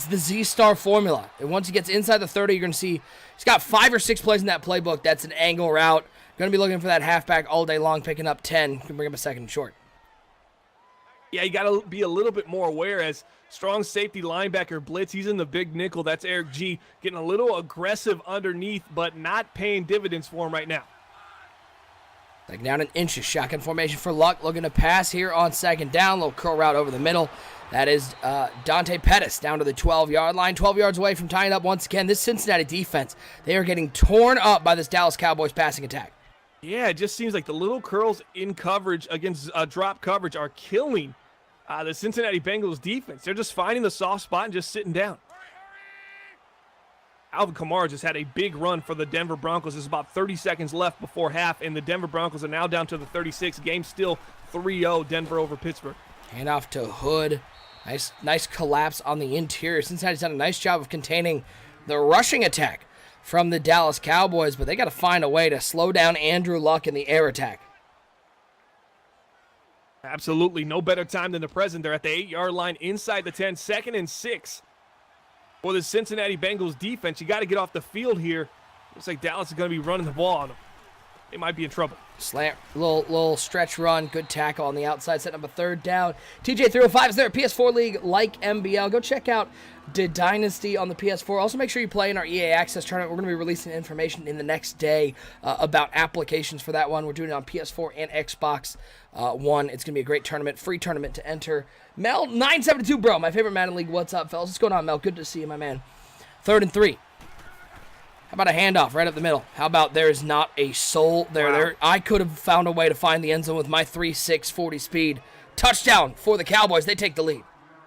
the Z-Star formula. And once he gets inside the 30, you're going to see he's got 5 or 6 plays in that playbook. That's an angle route. Going to be looking for that halfback all day long, picking up 10. Can bring him a second and short. Yeah, you got to be a little bit more aware as strong safety linebacker blitz. He's in the big nickel. That's Eric G. Getting a little aggressive underneath, but not paying dividends for him right now. Like down in inches. Shotgun formation for Luck. Looking to pass here on 2nd down. Little curl route over the middle. That is Dante Pettis down to the 12-yard line. 12 yards away from tying up once again. This Cincinnati defense, they are getting torn up by this Dallas Cowboys passing attack. Yeah, it just seems like the little curls in coverage against drop coverage are killing the Cincinnati Bengals defense. They're just finding the soft spot and just sitting down. Alvin Kamara just had a big run for the Denver Broncos. There's about 30 seconds left before half, and the Denver Broncos are now down to the 36. Game still 3-0, Denver over Pittsburgh. Hand off to Hood. Nice collapse on the interior. Cincinnati's done a nice job of containing the rushing attack from the Dallas Cowboys, but they got to find a way to slow down Andrew Luck in the air attack. Absolutely. No better time than the present. They're at the 8-yard line inside the 10, 2nd and 6. For the Cincinnati Bengals defense, you got to get off the field here. Looks like Dallas is going to be running the ball on them. They might be in trouble. Slant, little stretch run, good tackle on the outside, setting up a 3rd down. TJ305 is there, PS4 League like NBL. Go check out The Dynasty on the PS4. Also, make sure you play in our EA Access tournament. We're going to be releasing information in the next day about applications for that one. We're doing it on PS4 and Xbox One. It's going to be a great tournament, free tournament to enter. Mel972, bro, my favorite Madden League. What's up, fellas? What's going on, Mel? Good to see you, my man. 3rd and 3. How about a handoff right up the middle? How about there is not a soul there? Wow. I could have found a way to find the end zone with my 3.6 40 speed. Touchdown for the Cowboys. They take the lead.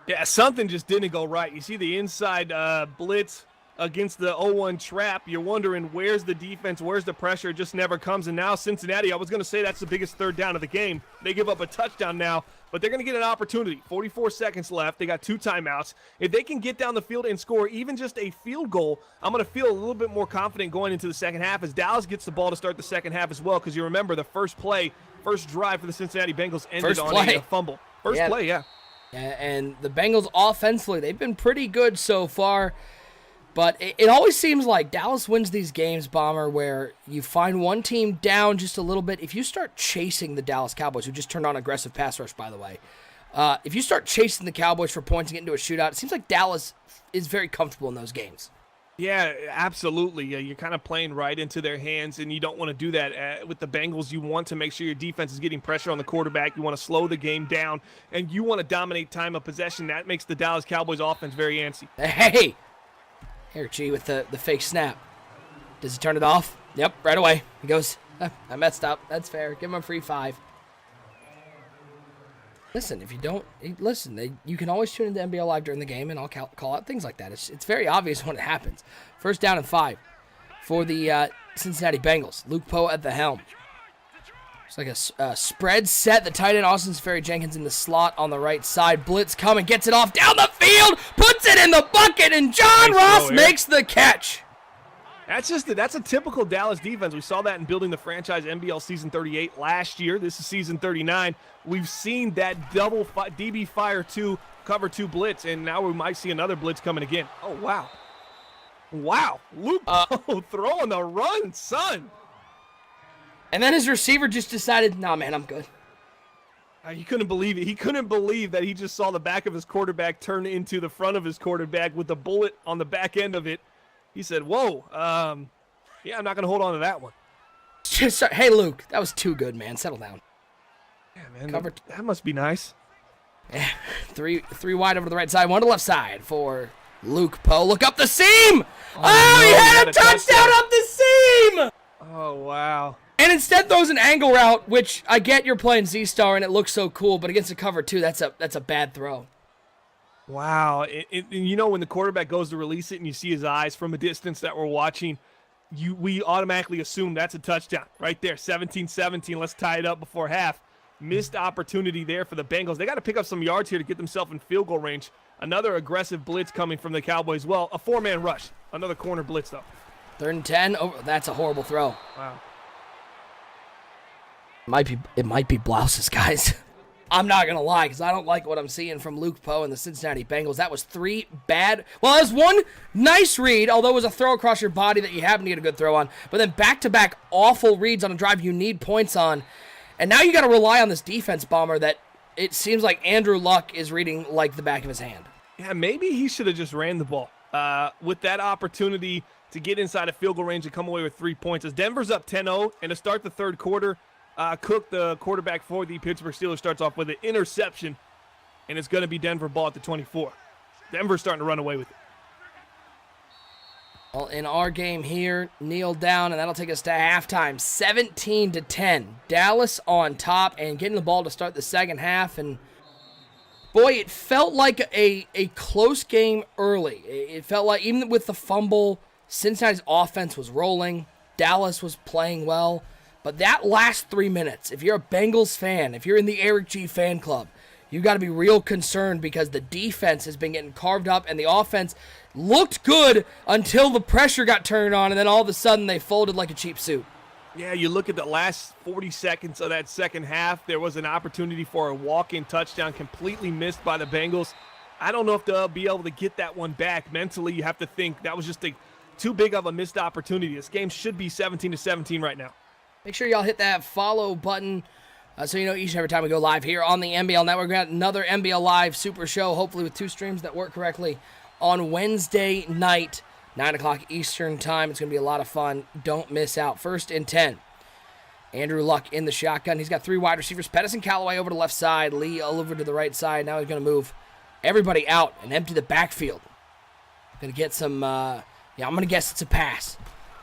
Yeah, something just didn't go right. You see the inside blitz against the 0-1 trap. You're wondering, where's the defense? Where's the pressure? It just never comes. And now Cincinnati, I was going to say that's the biggest 3rd down of the game. They give up a touchdown now, but they're going to get an opportunity. 44 seconds left. They got 2 timeouts. If they can get down the field and score even just a field goal, I'm going to feel a little bit more confident going into the second half as Dallas gets the ball to start the second half as well, because you remember the first drive for the Cincinnati Bengals ended on a fumble. First play. And the Bengals offensively, they've been pretty good so far. But it always seems like Dallas wins these games, Bomber, where you find one team down just a little bit. If you start chasing the Dallas Cowboys, who just turned on aggressive pass rush, by the way, if you start chasing the Cowboys for points and get into a shootout, it seems like Dallas is very comfortable in those games. Yeah, absolutely. You're kind of playing right into their hands, and you don't want to do that. With the Bengals, you want to make sure your defense is getting pressure on the quarterback. You want to slow the game down, and you want to dominate time of possession. That makes the Dallas Cowboys offense very antsy. Hey! Eric G with the fake snap. Does he turn it off? Yep, right away. He goes, I messed up. That's fair. Give him a free 5. Listen, if you don't listen, you can always tune into NBL Live during the game, and I'll call out things like that. It's very obvious when it happens. 1st down and 5 for the Cincinnati Bengals. Luke Poe at the helm. It's like a spread set. The tight end, Austin Sperry-Jenkins, in the slot on the right side. Blitz coming, gets it off down the field, puts it in the bucket, and John Ross makes the catch. That's a typical Dallas defense. We saw that in building the franchise NBL season 38 last year. This is season 39. We've seen that double DB fire 2 cover 2 blitz, and now we might see another blitz coming again. Oh wow. Wow. Luke throwing the run, son. And then his receiver just decided, nah, man, I'm good. He couldn't believe it. He couldn't believe that he just saw the back of his quarterback turn into the front of his quarterback with the bullet on the back end of it. He said, whoa, yeah, I'm not going to hold on to that one. Hey, Luke, that was too good, man. Settle down. Yeah, man, that must be nice. Yeah, three wide over to the right side, one to the left side for Luke Poe. Look up the seam! Oh, he had a touchdown up the seam! Oh, wow. And instead throws an angle route, which I get you're playing Z-Star and it looks so cool, but against a cover 2, that's a bad throw. Wow. You know, when the quarterback goes to release it and you see his eyes from a distance that we're watching, we automatically assume that's a touchdown right there. 17-17. Let's tie it up before half. Missed opportunity there for the Bengals. They got to pick up some yards here to get themselves in field goal range. Another aggressive blitz coming from the Cowboys. Well, a 4-man rush. Another corner blitz, though. 3rd and 10. Oh, that's a horrible throw. Wow. It might be blouses, guys. I'm not going to lie, because I don't like what I'm seeing from Luke Poe and the Cincinnati Bengals. That was 3 bad. Well, it was 1 nice read, although it was a throw across your body that you happen to get a good throw on. But then back-to-back awful reads on a drive you need points on. And now you got to rely on this defense, Bomber, that it seems like Andrew Luck is reading like the back of his hand. Yeah, maybe he should have just ran the ball. With that opportunity to get inside of field goal range and come away with 3 points. As Denver's up 10-0, and to start the third quarter, Cook, the quarterback for the Pittsburgh Steelers, starts off with an interception, and it's going to be Denver ball at the 24. Denver's starting to run away with it. Well, in our game here, kneel down, and that'll take us to halftime. 17-10. Dallas on top and getting the ball to start the second half. And, boy, it felt like a close game early. It felt like even with the fumble, Cincinnati's offense was rolling. Dallas was playing well. But that last 3 minutes, if you're a Bengals fan, if you're in the Eric G fan club, you got to be real concerned because the defense has been getting carved up and the offense looked good until the pressure got turned on, and then all of a sudden they folded like a cheap suit. Yeah, you look at the last 40 seconds of that second half, there was an opportunity for a walk-in touchdown completely missed by the Bengals. I don't know if they'll be able to get that one back. Mentally, you have to think that was just too big of a missed opportunity. This game should be 17-17 right now. Make sure y'all hit that follow button so you know each and every time we go live here on the NBL Network. We got another NBL Live Super Show, hopefully with 2 streams that work correctly, on Wednesday night, 9 o'clock Eastern Time. It's going to be a lot of fun. Don't miss out. 1st and 10. Andrew Luck in the shotgun. He's got 3 wide receivers. Pettis and Callaway over to the left side. Lee all over to the right side. Now he's going to move everybody out and empty the backfield. Going to get some, I'm going to guess it's a pass.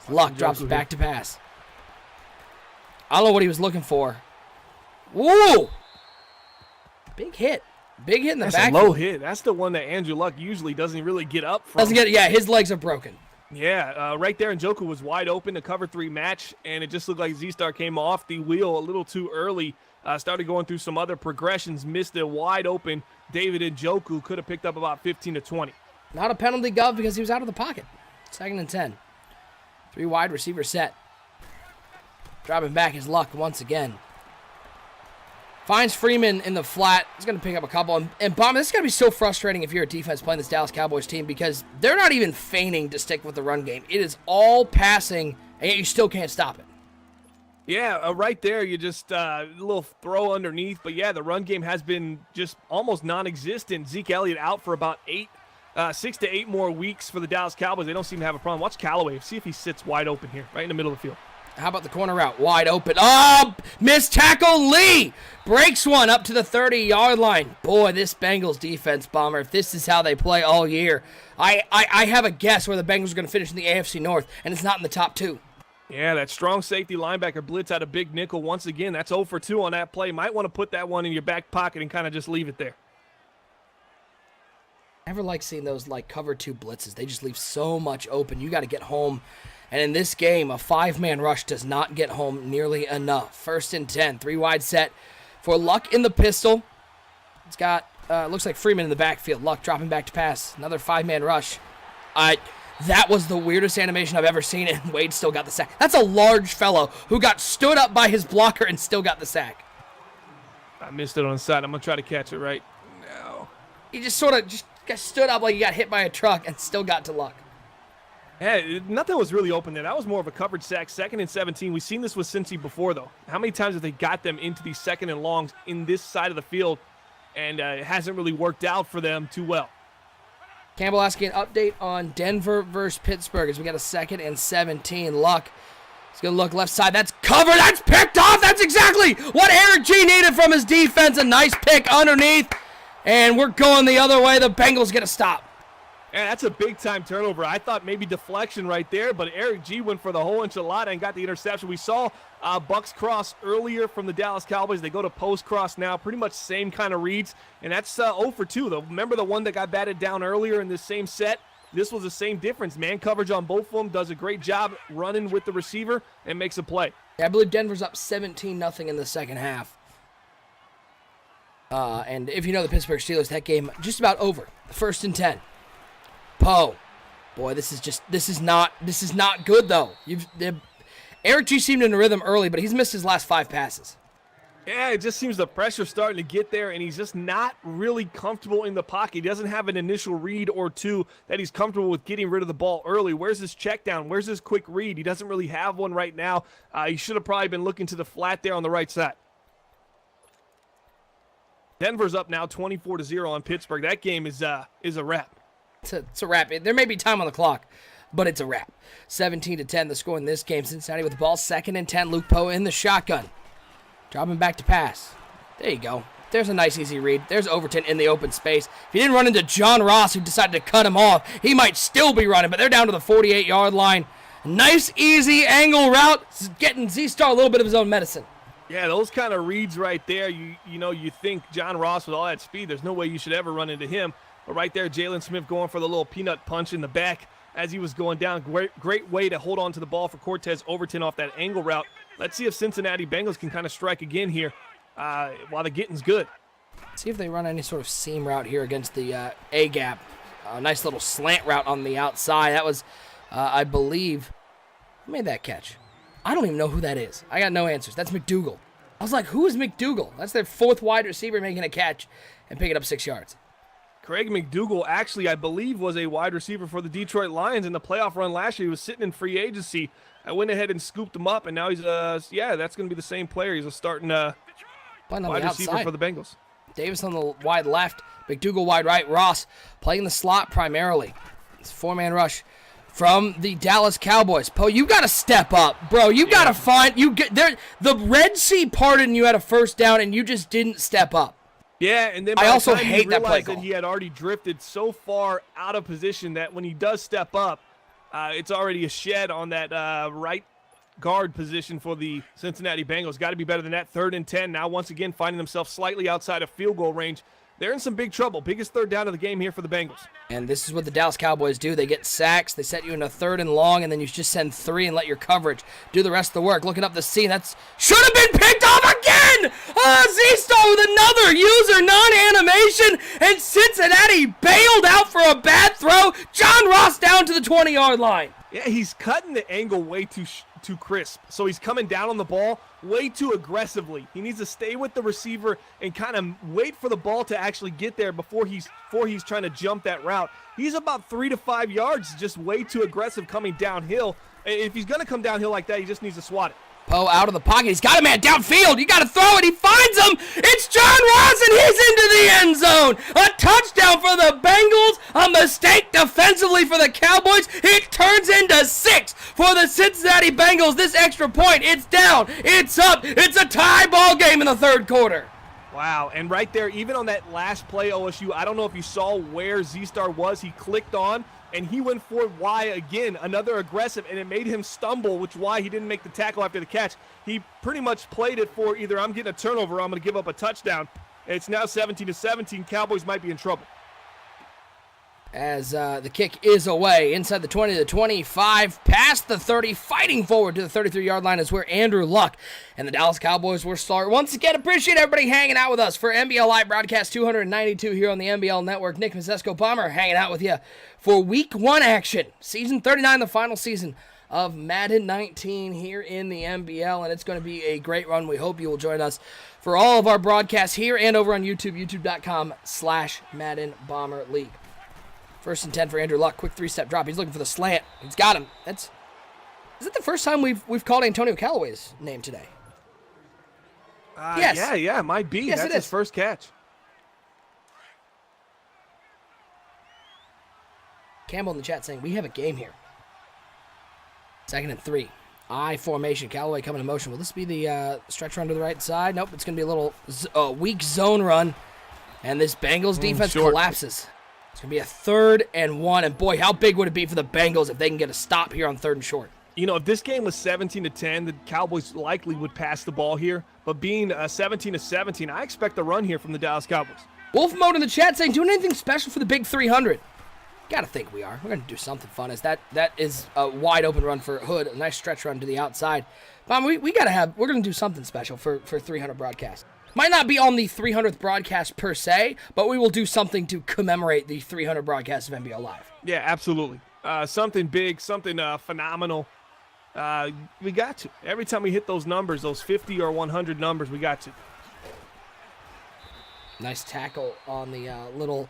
Luck drops back to pass. I don't know what he was looking for. Whoa! Big hit. Big hit in the back. That's a low hit. That's the one that Andrew Luck usually doesn't really get up from. His legs are broken. Yeah, right there, Njoku was wide open to cover 3 match, and it just looked like Z-Star came off the wheel a little too early. Started going through some other progressions, missed it wide open. David Njoku could have picked up about 15 to 20. Not a penalty, Gov, because he was out of the pocket. 2nd and 10. 3 wide receiver set. Dropping back his Luck once again. Finds Freeman in the flat. He's going to pick up a couple. And Bomb, this is going to be so frustrating if you're a defense playing this Dallas Cowboys team because they're not even feigning to stick with the run game. It is all passing, and yet you still can't stop it. Yeah, right there, you just a little throw underneath. But, yeah, the run game has been just almost non-existent. Zeke Elliott out for about 6 to 8 more weeks for the Dallas Cowboys. They don't seem to have a problem. Watch Callaway. See if he sits wide open here, right in the middle of the field. How about the corner route? Wide open. Oh, missed tackle. Lee breaks one up to the 30-yard line. Boy, this Bengals defense, Bomber, if this is how they play all year, I have a guess where the Bengals are going to finish in the AFC North, and it's not in the top 2. Yeah, that strong safety linebacker blitz out of big nickel once again. That's 0 for 2 on that play. Might want to put that one in your back pocket and kind of just leave it there. I never like seeing those cover 2 blitzes. They just leave so much open. You got to get home. And in this game, a 5-man rush does not get home nearly enough. 1st and 10, 3 wide set for Luck in the pistol. It's got, looks like Freeman in the backfield. Luck dropping back to pass. Another 5-man rush. That was the weirdest animation I've ever seen, and Wade still got the sack. That's a large fellow who got stood up by his blocker and still got the sack. I missed it on the side. I'm going to try to catch it right now. He just sort of just got stood up like he got hit by a truck and still got to luck. Yeah, nothing was really open there. That was more of a coverage sack, 2nd and 17. We've seen this with Cincy before, though. How many times have they got them into these 2nd and longs in this side of the field, and it hasn't really worked out for them too well. Campbell asking an update on Denver versus Pittsburgh as we got a 2nd and 17. Luck. He's going to look left side. That's covered. That's picked off. That's exactly what Eric G needed from his defense. A nice pick underneath. And we're going the other way. The Bengals get a stop. Yeah, that's a big-time turnover. I thought maybe deflection right there, but Eric G went for the whole enchilada and got the interception. We saw Bucks cross earlier from the Dallas Cowboys. They go to post cross now, pretty much same kind of reads, and that's 0 for 2. Though. Remember the one that got batted down earlier in this same set? This was the same difference. Man coverage on both of them, does a great job running with the receiver, and makes a play. Yeah, I believe Denver's up 17-0 in the second half. And if you know the Pittsburgh Steelers, that game just about over. 1st and 10. Poe, boy, this is not good though. Eric G seemed in a rhythm early, but he's missed his last 5 passes. Yeah, it just seems the pressure's starting to get there, and he's just not really comfortable in the pocket. He doesn't have an initial read or two that he's comfortable with getting rid of the ball early. Where's his check down? Where's his quick read? He doesn't really have one right now. He should have probably been looking to the flat there on the right side. Denver's up now 24-0 on Pittsburgh. That game is a wrap. It's a wrap. There may be time on the clock, but it's a wrap. 17-10 the score in this game. Cincinnati with the ball. 2nd and 10. Luke Poe in the shotgun. Dropping back to pass. There you go. There's a nice easy read. There's Overton in the open space. If he didn't run into John Ross, who decided to cut him off, he might still be running, but they're down to the 48-yard line. Nice, easy angle route. Getting Z-Star a little bit of his own medicine. Yeah, those kind of reads right there, you think John Ross with all that speed, there's no way you should ever run into him. But right there, Jalen Smith going for the little peanut punch in the back as he was going down. Great way to hold on to the ball for Cortez Overton off that angle route. Let's see if Cincinnati Bengals can kind of strike again here while the getting's good. See if they run any sort of seam route here against the A-gap. Nice little slant route on the outside. That was, I believe, who made that catch? I don't even know who that is. I got no answers. That's McDougal. I was like, who is McDougal? That's their 4th wide receiver making a catch and picking up 6 yards. Craig McDougal actually, I believe, was a wide receiver for the Detroit Lions in the playoff run last year. He was sitting in free agency. I went ahead and scooped him up, and now he's, that's going to be the same player. He's a starting wide receiver for the Bengals. Davis on the wide left, McDougal wide right, Ross playing the slot primarily. It's a 4-man rush from the Dallas Cowboys. Poe, you got to step up, bro. You got to find the Red Sea parted and you had a first down, and you just didn't step up. Yeah, and then I also hate that play call. That he had already drifted so far out of position that when he does step up, it's already a shed on that right guard position for the Cincinnati Bengals. Got to be better than that. 3rd and 10. Now once again finding themselves slightly outside of field goal range. They're in some big trouble. Biggest 3rd down of the game here for the Bengals. And this is what the Dallas Cowboys do. They get sacks. They set you in a 3rd and long, and then you just send 3 and let your coverage do the rest of the work. Looking up the seam. That's should have been picked off again. Z-Star with another user non-animation, and Cincinnati bailed out for a bad throw. John Ross down to the 20-yard line. Yeah, he's cutting the angle way too crisp. So he's coming down on the ball way too aggressively. He needs to stay with the receiver and kind of wait for the ball to actually get there before he's trying to jump that route. He's about 3 to 5 yards, just way too aggressive coming downhill. If he's going to come downhill like that, he just needs to swat it. Poe out of the pocket. He's got a man downfield. You got to throw it. He finds him. It's John Ross, and he's into the end zone. A touchdown for the Bengals. A mistake defensively for the Cowboys. It turns into 6 for the Cincinnati Bengals. This extra point, it's down. It's up. It's a tie ball game in the 3rd quarter. Wow, and right there, even on that last play, OSU, I don't know if you saw where Z-Star was. He clicked on, and he went for Y again, another aggressive, and it made him stumble, which is why he didn't make the tackle after the catch. He pretty much played it for either I'm getting a turnover or I'm going to give up a touchdown. It's now 17-17. Cowboys might be in trouble. as the kick is away inside the 20 to the 25, past the 30, fighting forward to the 33-yard line is where Andrew Luck and the Dallas Cowboys will start. Once again, appreciate everybody hanging out with us for NBL Live Broadcast 292 here on the NBL Network. Nick Mazesko Bomber hanging out with you for Week 1 action. Season 39, the final season of Madden 19 here in the NBL, and it's going to be a great run. We hope you will join us for all of our broadcasts here and over on YouTube, youtube.com/Madden Bomber League. First and 10 for Andrew Luck. Quick 3-step drop. He's looking for the slant. He's got him. Is it the first time we've called Antonio Callaway's name today? Yes. Yeah, it might be. Yes, That's his first catch. Campbell in the chat saying, we have a game here. 2nd and 3. I formation. Callaway coming in motion. Will this be the stretch run to the right side? Nope. It's going to be a little weak zone run. And this Bengals defense collapses. It's going to be a 3rd and 1. And boy, how big would it be for the Bengals if they can get a stop here on 3rd and short? You know, if this game was 17-10, the Cowboys likely would pass the ball here. But being 17-17, I expect a run here from the Dallas Cowboys. Wolf Mode in the chat saying, doing anything special for the big 300? Gotta think we are. We're going to do something fun. As that is a wide open run for Hood. A nice stretch run to the outside. But we're going to do something special for 300 broadcast. Might not be on the 300th broadcast per se, but we will do something to commemorate the 300 broadcasts of NBL Live. Yeah, absolutely. Something big, something phenomenal. We got to. Every time we hit those numbers, those 50 or 100 numbers, we got to. Nice tackle on the little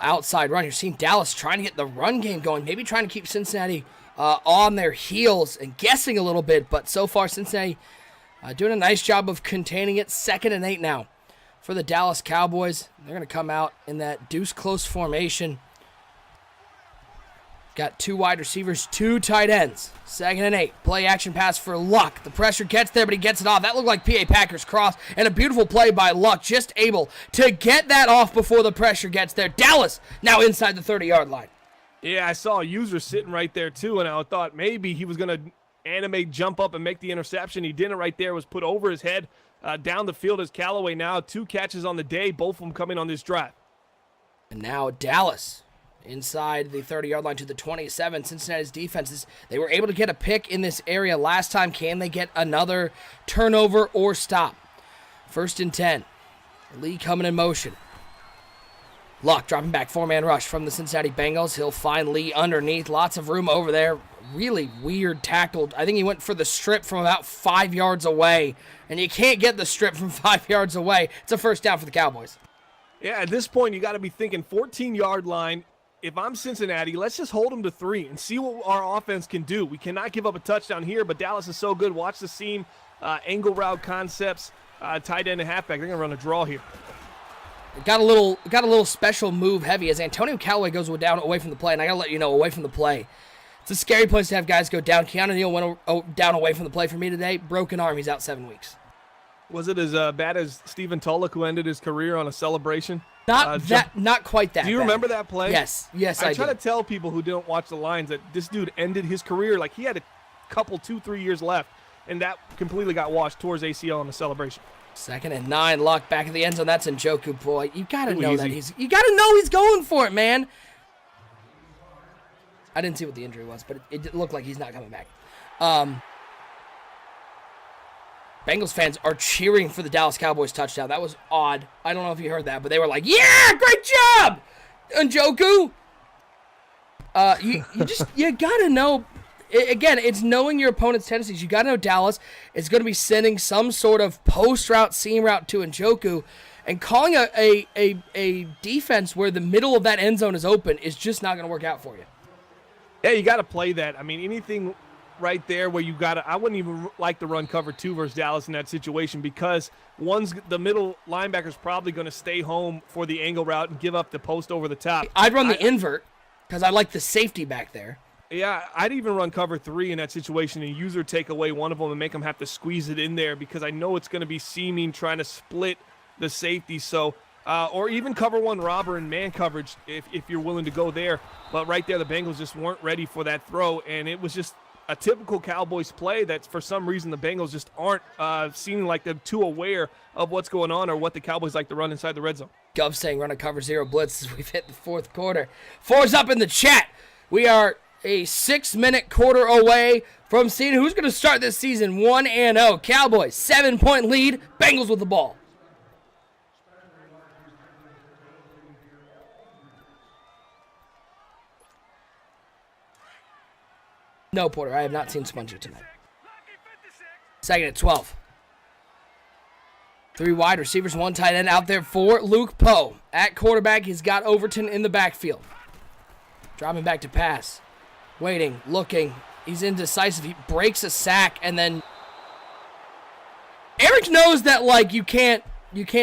outside run. You're seeing Dallas trying to get the run game going, maybe trying to keep Cincinnati on their heels and guessing a little bit, but so far Cincinnati doing a nice job of containing it. 2nd and 8 now for the Dallas Cowboys. They're going to come out in that deuce close formation. Got 2 wide receivers, 2 tight ends. 2nd and 8. Play action pass for Luck. The pressure gets there, but he gets it off. That looked like PA Packers cross, and a beautiful play by Luck, just able to get that off before the pressure gets there. Dallas now inside the 30-yard line. Yeah, I saw a user sitting right there too, and I thought maybe he was going to animate, jump up, and make the interception. He didn't right there. It was put over his head down the field as Callaway now. 2 catches on the day, both of them coming on this drive. And now Dallas inside the 30-yard line to the 27. Cincinnati's defenses, they were able to get a pick in this area last time. Can they get another turnover or stop? 1st and 10. Lee coming in motion. Luck dropping back, 4-man rush from the Cincinnati Bengals. He'll find Lee underneath. Lots of room over there. Really weird tackle. I think he went for the strip from about 5 yards away, and you can't get the strip from 5 yards away. It's a 1st down for the Cowboys. Yeah, at this point, you got to be thinking 14-yard line. If I'm Cincinnati, let's just hold them to 3 and see what our offense can do. We cannot give up a touchdown here, but Dallas is so good. Watch the seam, angle route concepts, tight end and halfback. They're going to run a draw here. Got a little special move heavy as Antonio Callaway goes down away from the play, and I got to let you know, away from the play. It's a scary place to have guys go down. Keanu Neal went down away from the play for me today. Broken arm. He's out 7 weeks. Was it as bad as Stephen Tulloch, who ended his career on a celebration? Not quite that Do you bad. remember that play? Yes, I try do. to tell people who don't watch the lines that this dude ended his career. Like, he had a couple, 2-3 years left, and that completely got washed towards ACL on the celebration. 2nd and 9. Luck back at the end zone. That's Njoku, boy. You got to Too know easy. that you got to know he's going for it, man. I didn't see what the injury was, but it looked like he's not coming back. Bengals fans are cheering for the Dallas Cowboys touchdown. That was odd. I don't know if you heard that, but they were like, yeah, great job, Njoku. You got to know, again, it's knowing your opponent's tendencies. You got to know Dallas is going to be sending some sort of post route, seam route to Njoku, and calling a defense where the middle of that end zone is open is just not going to work out for you. Yeah, you got to play that. I mean, anything right there where you got to – I wouldn't even like to run cover 2 versus Dallas in that situation, because the middle linebacker's probably going to stay home for the angle route and give up the post over the top. I'd run the invert because I like the safety back there. Yeah, I'd even run cover 3 in that situation and user take away one of them and make them have to squeeze it in there, because I know it's going to be seaming, trying to split the safety. So or even cover 1 robber and man coverage if you're willing to go there. But right there, the Bengals just weren't ready for that throw, and it was just a typical Cowboys play that for some reason the Bengals just aren't seeming like they're too aware of what's going on or what the Cowboys like to run inside the red zone. Gov saying run a cover 0 blitz as we've hit the fourth quarter. 4's up in the chat. We are a 6-minute quarter away from seeing who's going to start this season 1-0. Cowboys, 7-point lead. Bengals with the ball. No, Porter, I have not seen Spongy tonight. Second at 12. 3 wide receivers, 1 tight end out there for Luke Poe. At quarterback, he's got Overton in the backfield. Dropping back to pass. Waiting, looking. He's indecisive. He breaks a sack, and then Eric knows that, like, you can't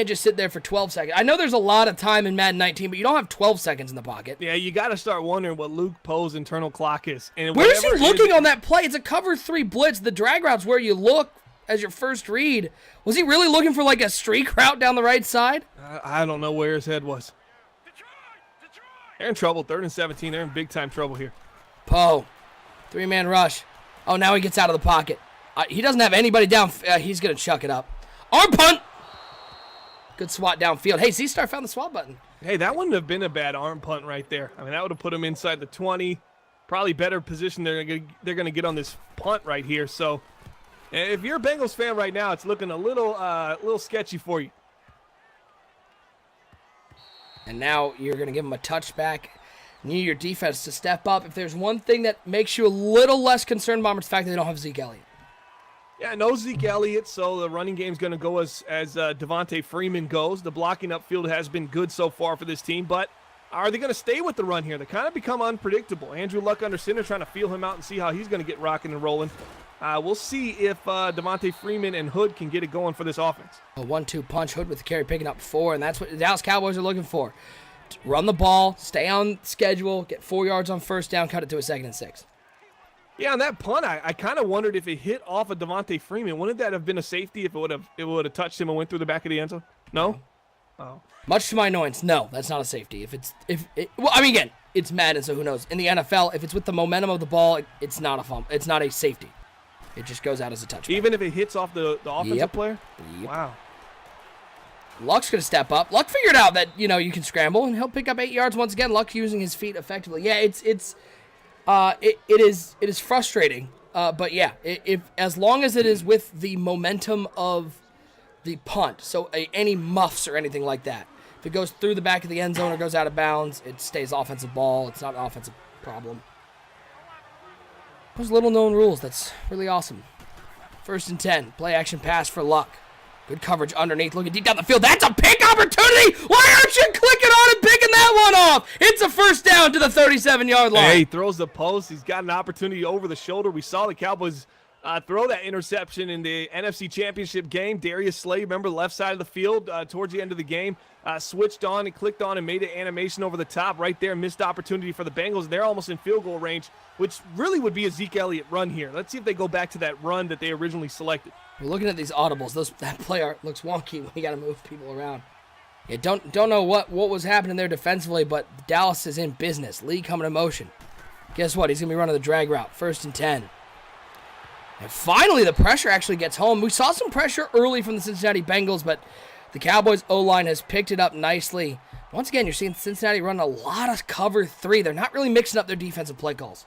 just sit there for 12 seconds. I know there's a lot of time in Madden 19, but you don't have 12 seconds in the pocket. Yeah, you got to start wondering what Luke Poe's internal clock is. And where is he looking on that play? It's a cover 3 blitz. The drag route's where you look as your first read. Was he really looking for like a streak route down the right side? I don't know where his head was. They're in trouble. 3rd and 17. They're in big time trouble here. Poe, 3-man rush. Oh, now he gets out of the pocket. He doesn't have anybody down. He's going to chuck it up. Arm punt. Good swat downfield. Hey, Z-Star found the swat button. Hey, that wouldn't have been a bad arm punt right there. I mean, that would have put him inside the 20. Probably better position they're going to get on this punt right here. So, if you're a Bengals fan right now, it's looking a little sketchy for you. And now you're going to give him a touchback. Need your defense to step up. If there's one thing that makes you a little less concerned, Bomber, it's the fact that they don't have Zeke Elliott. Yeah, no Zeke Elliott, so the running game's going to go as Devontae Freeman goes. The blocking upfield has been good so far for this team, but are they going to stay with the run here? They kind of become unpredictable. Andrew Luck under center trying to feel him out and see how he's going to get rocking and rolling. We'll see if Devontae Freeman and Hood can get it going for this offense. A 1-2 punch, Hood with the carry picking up 4, and that's what the Dallas Cowboys are looking for. Run the ball, stay on schedule, get 4 yards on first down, cut it to a 2nd and 6. Yeah, on that punt, I kind of wondered if it hit off of Devontae Freeman. Wouldn't that have been a safety if it would have touched him and went through the back of the end zone? No? Oh. Much to my annoyance, no, that's not a safety. Well, I mean, again, it's Madden, so who knows? In the NFL, if it's with the momentum of the ball, it's not a fumble. It's not a safety. It just goes out as a touchback. Even if it hits off the offensive player? Yep. Wow. Luck's going to step up. Luck figured out that, you can scramble, and he'll pick up 8 yards once again. Luck using his feet effectively. Yeah, it is frustrating. But yeah, if as long as it is with the momentum of the punt, so any muffs or anything like that, if it goes through the back of the end zone or goes out of bounds, it stays offensive ball. It's not an offensive problem. Those little known rules. That's really awesome. 1st and 10. Play action pass for Luck. Good coverage underneath. Looking deep down the field. That's a pick opportunity. Why aren't you clicking on and picking that one off? It's a first down to the 37-yard line. Hey, he throws the post. He's got an opportunity over the shoulder. We saw the Cowboys throw that interception in the NFC Championship game. Darius Slay, remember, left side of the field towards the end of the game, switched on and clicked on and made an animation over the top right there. Missed opportunity for the Bengals. They're almost in field goal range, which really would be a Zeke Elliott run here. Let's see if they go back to that run that they originally selected. We're looking at these audibles. That play art looks wonky when you got to move people around. Yeah, don't know what was happening there defensively, but Dallas is in business. Lee coming in motion. Guess what? He's going to be running the drag route. 1st and 10. And finally, the pressure actually gets home. We saw some pressure early from the Cincinnati Bengals, but the Cowboys O-line has picked it up nicely. Once again, you're seeing Cincinnati run a lot of cover 3. They're not really mixing up their defensive play calls.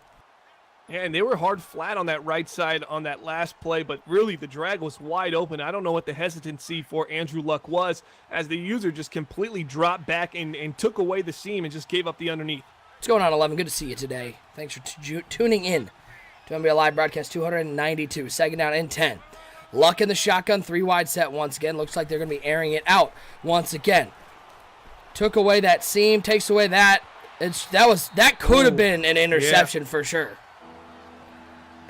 Yeah, and they were hard flat on that right side on that last play, but really the drag was wide open. I don't know what the hesitancy for Andrew Luck was, as the user just completely dropped back and took away the seam and just gave up the underneath. What's going on, 11? Good to see you today. Thanks for tuning in to NBA Live Broadcast 292. 2nd down and 10. Luck in the shotgun, 3 wide set once again. Looks like they're going to be airing it out once again. Took away that seam, takes away that. That could have been an interception for sure.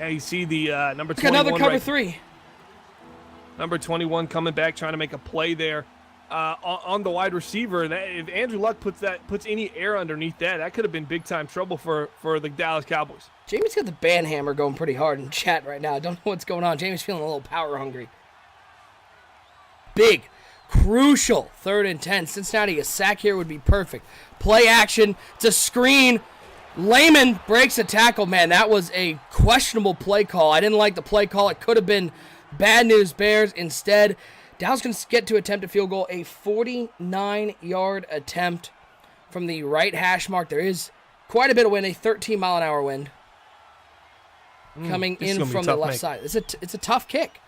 Yeah, you see the number 21. Another cover 3. Number 21 coming back, trying to make a play there on the wide receiver. And if Andrew Luck puts any air underneath that could have been big time trouble for the Dallas Cowboys. Jamie's got the band hammer going pretty hard in chat right now. I don't know what's going on. Jamie's feeling a little power hungry. Big, crucial 3rd and 10. Cincinnati, a sack here would be perfect. Play action. It's a screen. Lehman breaks a tackle. Man, that was a questionable play call. I didn't like the play call. It could have been bad news Bears. Instead, Dallas going to get to attempt a field goal, a 49-yard attempt from the right hash mark. There is quite a bit of wind, a 13-mile-an-hour wind coming in from the left side. It's a tough kick.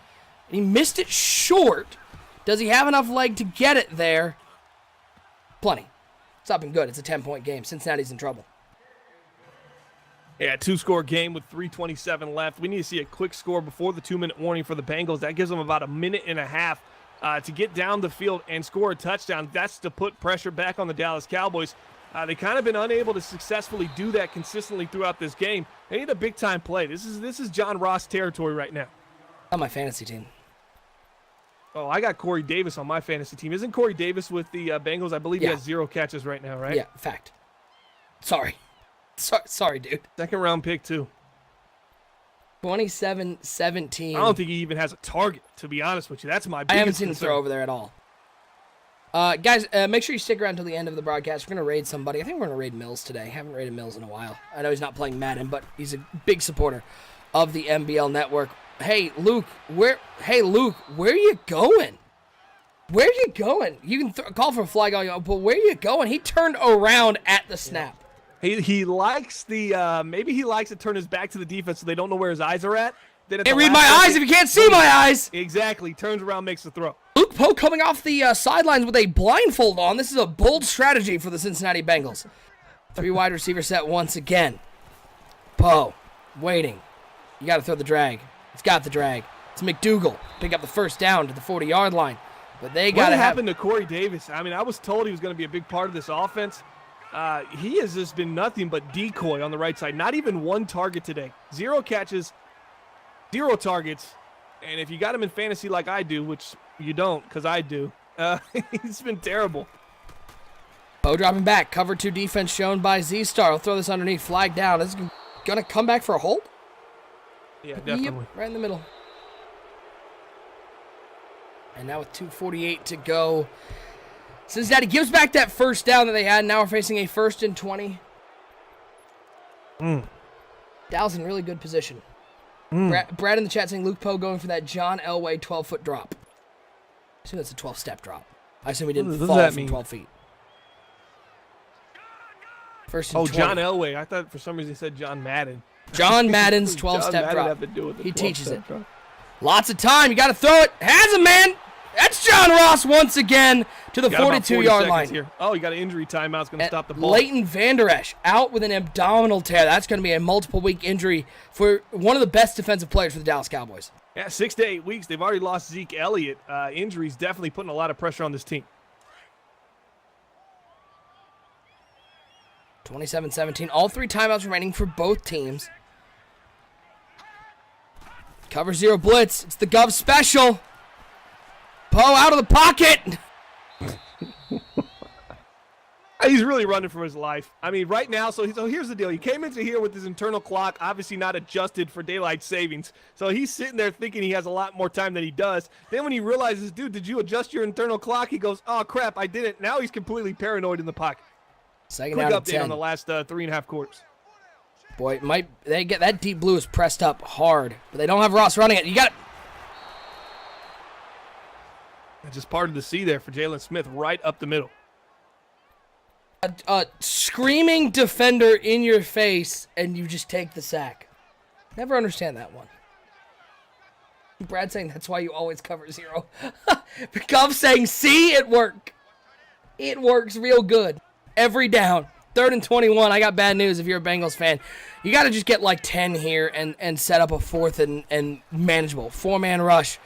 He missed it short. Does he have enough leg to get it there? Plenty. It's not been good. It's a 10-point game. Cincinnati's in trouble. Yeah, 2-score game with 3:27 left. We need to see a quick score before the 2-minute warning for the Bengals. That gives them about a minute and a half to get down the field and score a touchdown. That's to put pressure back on the Dallas Cowboys. They kind of been unable to successfully do that consistently throughout this game. They need a big-time play. This is John Ross territory right now. On my fantasy team. Oh, I got Corey Davis on my fantasy team. Isn't Corey Davis with the Bengals? I believe he has 0 catches right now, right? Yeah, fact. Sorry, dude. Second-round pick, too. 27-17. I don't think he even has a target, to be honest with you. That's my biggest I haven't seen concern. him throw over there at all. Guys, make sure you stick around until the end of the broadcast. We're going to raid somebody. I think we're going to raid Mills today. Haven't raided Mills in a while. I know he's not playing Madden, but he's a big supporter of the NBL network. Hey, Luke, where are you going? Where are you going? You can call for a flag on you, but where are you going? He turned around at the snap. He likes the maybe he likes to turn his back to the defense so they don't know where his eyes are at. Then Hey, read my eyes if you can't see my eyes. Exactly. Turns around, makes the throw. Luke Poe coming off the sidelines with a blindfold on. This is a bold strategy for the Cincinnati Bengals. 3 wide receiver set once again. Poe waiting. You got to throw the drag. He's got the drag. It's McDougal. Pick up the first down to the 40-yard line. But they got to have... What happened to Corey Davis? I mean, I was told he was going to be a big part of this offense. He has just been nothing but decoy on the right side. Not even 1 target today. 0 catches, 0 targets. And if you got him in fantasy like I do, which you don't because I do, he's been terrible. Poe dropping back. Cover 2 defense shown by Z-Star. He'll throw this underneath. Flag down. Is it going to come back for a hold? Yeah, definitely. Yep, right in the middle. And now with 2:48 to go, Cincinnati gives back that first down that they had. Now we're facing a 1st and 20. Dallas in really good position. Brad in the chat saying Luke Poe going for that John Elway 12-foot drop. I assume that's a 12-step drop. I assume he didn't fall from 12 feet. 1st and 20. John Elway. I thought for some reason he said John Madden. John Madden's 12-step drop. He teaches it. Lots of time. You got to throw it. Has him, man. That's John Ross once again to the 42-yard line. Here. Oh, you got an injury timeout. It's going to stop the ball. Leighton Vander Esch out with an abdominal tear. That's going to be a multiple-week injury for one of the best defensive players for the Dallas Cowboys. Yeah, 6 to 8 weeks. They've already lost Zeke Elliott. Injuries definitely putting a lot of pressure on this team. 27-17. All 3 timeouts remaining for both teams. Cover 0 blitz. It's the Gov special. Poe out of the pocket. He's really running for his life. I mean, right now, so here's the deal. He came into here with his internal clock, obviously not adjusted for daylight savings. So he's sitting there thinking he has a lot more time than he does. Then when he realizes, dude, did you adjust your internal clock? He goes, oh, crap, I didn't. Now he's completely paranoid in the pocket. Second Quick down and update 10. on the last 3.5 quarters. Boy, they get that deep blue is pressed up hard, but they don't have Ross running it. You got it. Just part of the C there for Jalen Smith right up the middle. A screaming defender in your face, and you just take the sack. Never understand that one. Brad saying that's why you always cover 0. Gov saying, see, it work. It works real good. Every down. 3rd and 21. I got bad news if you're a Bengals fan. You got to just get like 10 here and set up a 4th and manageable. 4-man rush.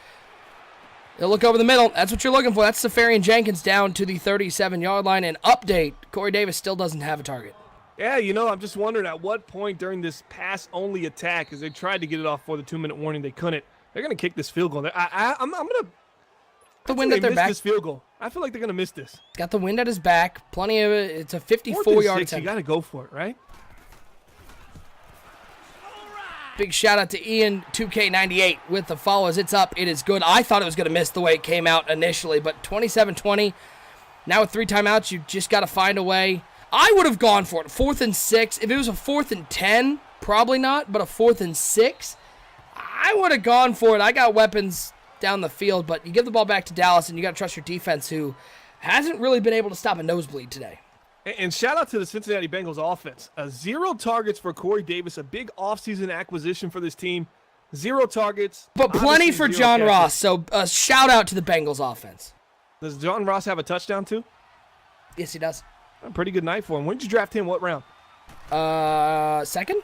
They'll look over the middle. That's what you're looking for. That's Safarian Jenkins down to the 37-yard line. And update, Corey Davis still doesn't have a target. Yeah, I'm just wondering at what point during this pass-only attack, as they tried to get it off for the 2-minute warning, they couldn't. They're going to kick this field goal. I'm going to the wind at their back. This field goal. I feel like they're going to miss this. Got the wind at his back. Plenty of it. It's a 54-yard attempt. You got to go for it, right? Big shout out to Ian 2K98 with the follows. It's up. It is good. I thought it was going to miss the way it came out initially, but 27-20. Now with 3 timeouts, you just got to find a way. I would have gone for it. 4th and 6. If it was a 4th and 10, probably not, but a 4th and 6, I would have gone for it. I got weapons down the field, but you give the ball back to Dallas, and you got to trust your defense, who hasn't really been able to stop a nosebleed today. And shout out to the Cincinnati Bengals offense. 0 targets for Corey Davis, a big offseason acquisition for this team. 0 targets. But plenty for John catches. Ross, so shout out to the Bengals offense. Does John Ross have a touchdown too? Yes, he does. A pretty good night for him. When did you draft him? What round? 2nd?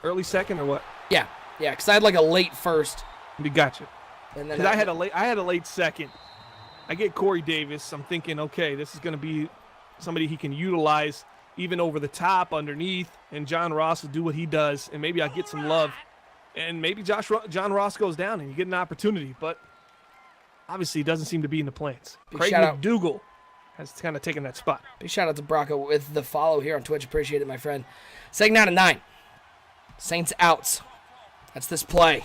Early 2nd or what? Yeah, because I had like a late 1st. We got you. And then Because I had a late 2nd. I get Corey Davis. I'm thinking, okay, this is going to be somebody he can utilize even over the top, underneath, and John Ross will do what he does, and maybe I'll get some love. And maybe John Ross goes down and you get an opportunity, but obviously it doesn't seem to be in the plans. Craig McDougal has kind of taken that spot. Big shout out to Brocco with the follow here on Twitch. Appreciate it, my friend. 2nd down and 9. Saints outs. That's this play.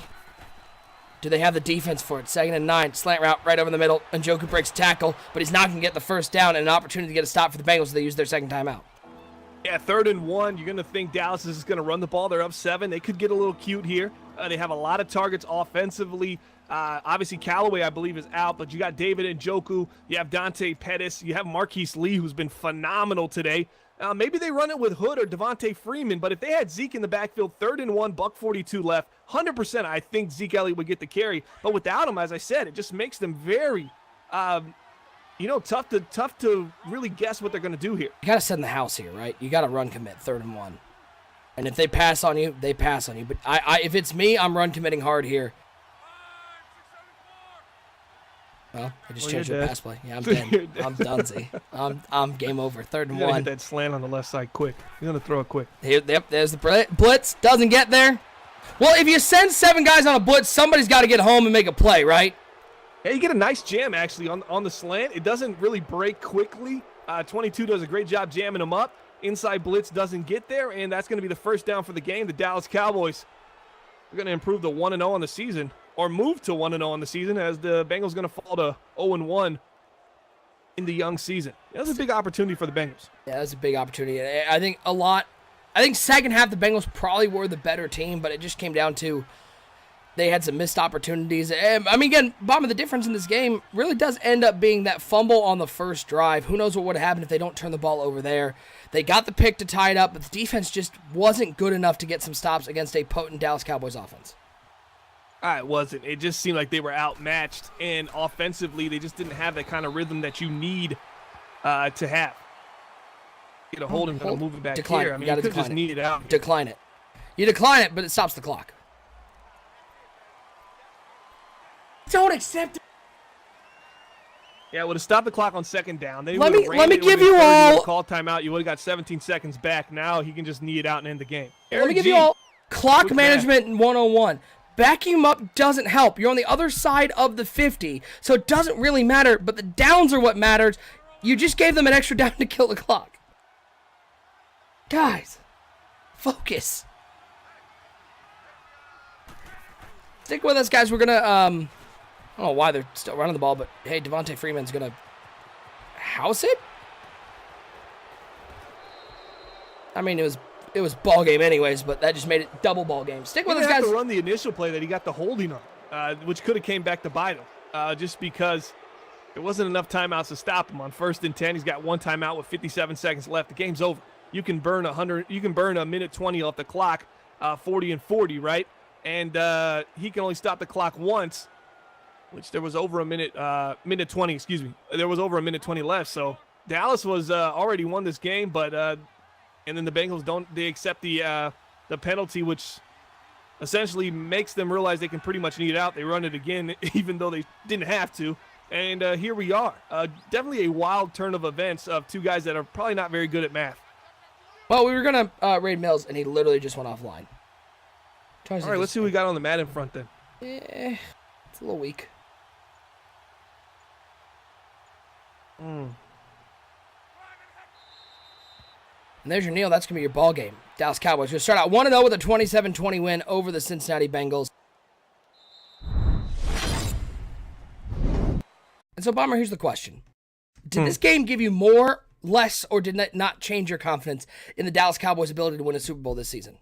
Do they have the defense for it? 2nd and 9. Slant route right over the middle. Njoku breaks tackle, but he's not going to get the first down and an opportunity to get a stop for the Bengals, so they use their 2nd timeout. Yeah, 3rd and 1. You're going to think Dallas is going to run the ball. They're up 7. They could get a little cute here. They have a lot of targets offensively. Obviously, Callaway, I believe, is out, but you got David Njoku. You have Dante Pettis. You have Marquise Lee, who's been phenomenal today. Maybe they run it with Hood or Devontae Freeman, but if they had Zeke in the backfield, 3rd and 1, $1.42 left, 100% I think Zeke Elliott would get the carry. But without him, as I said, it just makes them very, tough to really guess what they're going to do here. You got to send the house here, right? You got to run commit 3rd and 1. And if they pass on you, they pass on you. But if it's me, I'm run committing hard here. Well, I just changed the pass play. Yeah, I'm dead. I'm done, Z. I'm game over. 3rd and 1. Hit that slant on the left side quick. He's going to throw it quick. Yep, there's the blitz. Doesn't get there. Well, if you send 7 guys on a blitz, somebody's got to get home and make a play, right? Yeah, you get a nice jam, actually, on the slant. It doesn't really break quickly. 22 does a great job jamming them up. Inside blitz doesn't get there, and that's going to be the first down for the game. The Dallas Cowboys are going to improve to 1-0 on the season, or move to 1-0 on the season, as the Bengals are going to fall to 0-1 in the young season. That's a big opportunity for the Bengals. Yeah, that's a big opportunity. I think second half the Bengals probably were the better team, but it just came down to they had some missed opportunities. I mean, again, bottom of the difference in this game really does end up being that fumble on the first drive. Who knows what would have happened if they don't turn the ball over there. They got the pick to tie it up, but the defense just wasn't good enough to get some stops against a potent Dallas Cowboys offense. It wasn't. It just seemed like they were outmatched, and offensively, they just didn't have that kind of rhythm that you need to have. Get a hold and kind of move it back decline here. it. I mean, You you gotta could just decline it. need it out. Decline it. You decline it, but it stops the clock. Don't accept it. Yeah, it would have stopped the clock on 2nd down. Then Let me give you all call timeout. You would have got 17 seconds back. Now he can just knee it out and end the game. Let me give you all clock management in 101. Backing him up doesn't help. You're on the other side of the 50, so it doesn't really matter, but the downs are what matters. You just gave them an extra down to kill the clock. Guys, focus. Stick with us, guys. We're going to, I don't know why they're still running the ball, but hey, Devontae Freeman's going to house it? I mean, it was ball game anyways, but that just made it double ball game. Stick with us, guys. He to run the initial play that he got the holding on, which could have came back to bite him, just because there wasn't enough timeouts to stop him. On 1st and 10, he's got 1 timeout with 57 seconds left. The game's over. You can burn a minute 20 off the clock, 40 and 40, right? And he can only stop the clock once, which there was over a minute 20. Excuse me. There was over a minute 20 left. So Dallas was already won this game, but and then the Bengals they accept the penalty, which essentially makes them realize they can pretty much knee it out. They run it again, even though they didn't have to. And here we are. Definitely a wild turn of events of 2 guys that are probably not very good at math. Well, we were going to raid Mills, and he literally just went offline. All right, let's see what we got on the mat in front then. It's a little weak. And there's your Neil. That's going to be your ball game. Dallas Cowboys going to start out 1-0 with a 27-20 win over the Cincinnati Bengals. And so, Bomber, here's the question. Did this game give you more less or did not change your confidence in the Dallas Cowboys' ability to win a Super Bowl this season?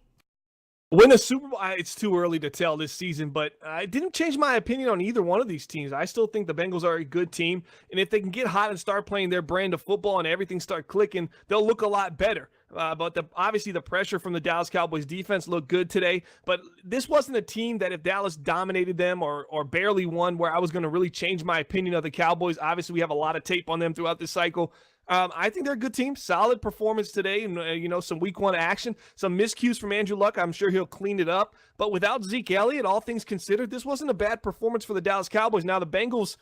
Win a Super Bowl, it's too early to tell this season, but it didn't change my opinion on either one of these teams. I still think the Bengals are a good team, and if they can get hot and start playing their brand of football and everything start clicking, they'll look a lot better. But obviously the pressure from the Dallas Cowboys defense looked good today, but this wasn't a team that if Dallas dominated them or barely won where I was going to really change my opinion of the Cowboys. Obviously, we have a lot of tape on them throughout this cycle. I think they're a good team. Solid performance today, and some week one action, some miscues from Andrew Luck. I'm sure he'll clean it up. But without Zeke Elliott, all things considered, this wasn't a bad performance for the Dallas Cowboys. Now the Bengals,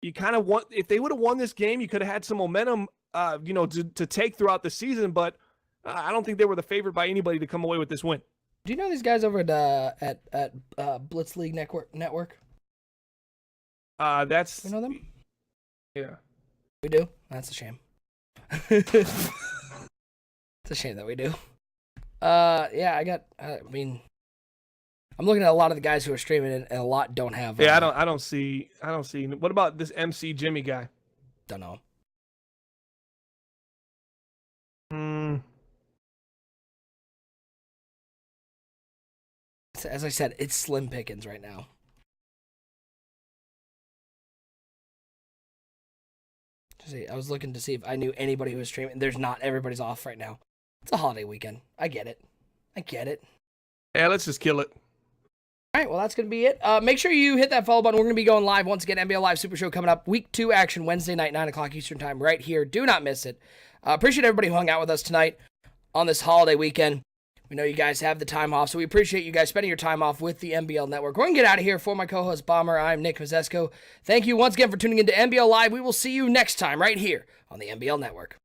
you kind of want, if they would have won this game, you could have had some momentum, to take throughout the season. But I don't think they were the favorite by anybody to come away with this win. Do you know these guys over at Blitz League Network? That's You know them? yeah. We do. That's a shame. It's a shame that we do. Yeah, I'm looking at a lot of the guys who are streaming, and a lot don't have. Yeah, I don't see. What about this MC Jimmy guy? Don't know. As I said, it's slim pickings right now. See, I was looking to see if I knew anybody who was streaming. There's not. Everybody's off right now. It's a holiday weekend. I get it. Yeah, let's just kill it. All right, well, that's going to be it. Make sure you hit that follow button. We're going to be going live once again. NBL Live Super Show coming up. Week 2 action Wednesday night, 9 o'clock Eastern Time right here. Do not miss it. Appreciate everybody who hung out with us tonight on this holiday weekend. We know you guys have the time off, so we appreciate you guys spending your time off with the NBL Network. We're going to get out of here. For my co-host, Bomber, I'm Nick Kozesco. Thank you once again for tuning into NBL Live. We will see you next time right here on the NBL Network.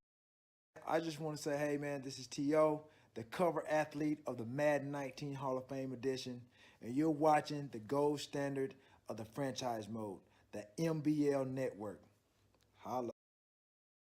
I just want to say, hey, man, this is T.O., the cover athlete of the Madden 19 Hall of Fame edition, and you're watching the gold standard of the franchise mode, the NBL Network. Holla.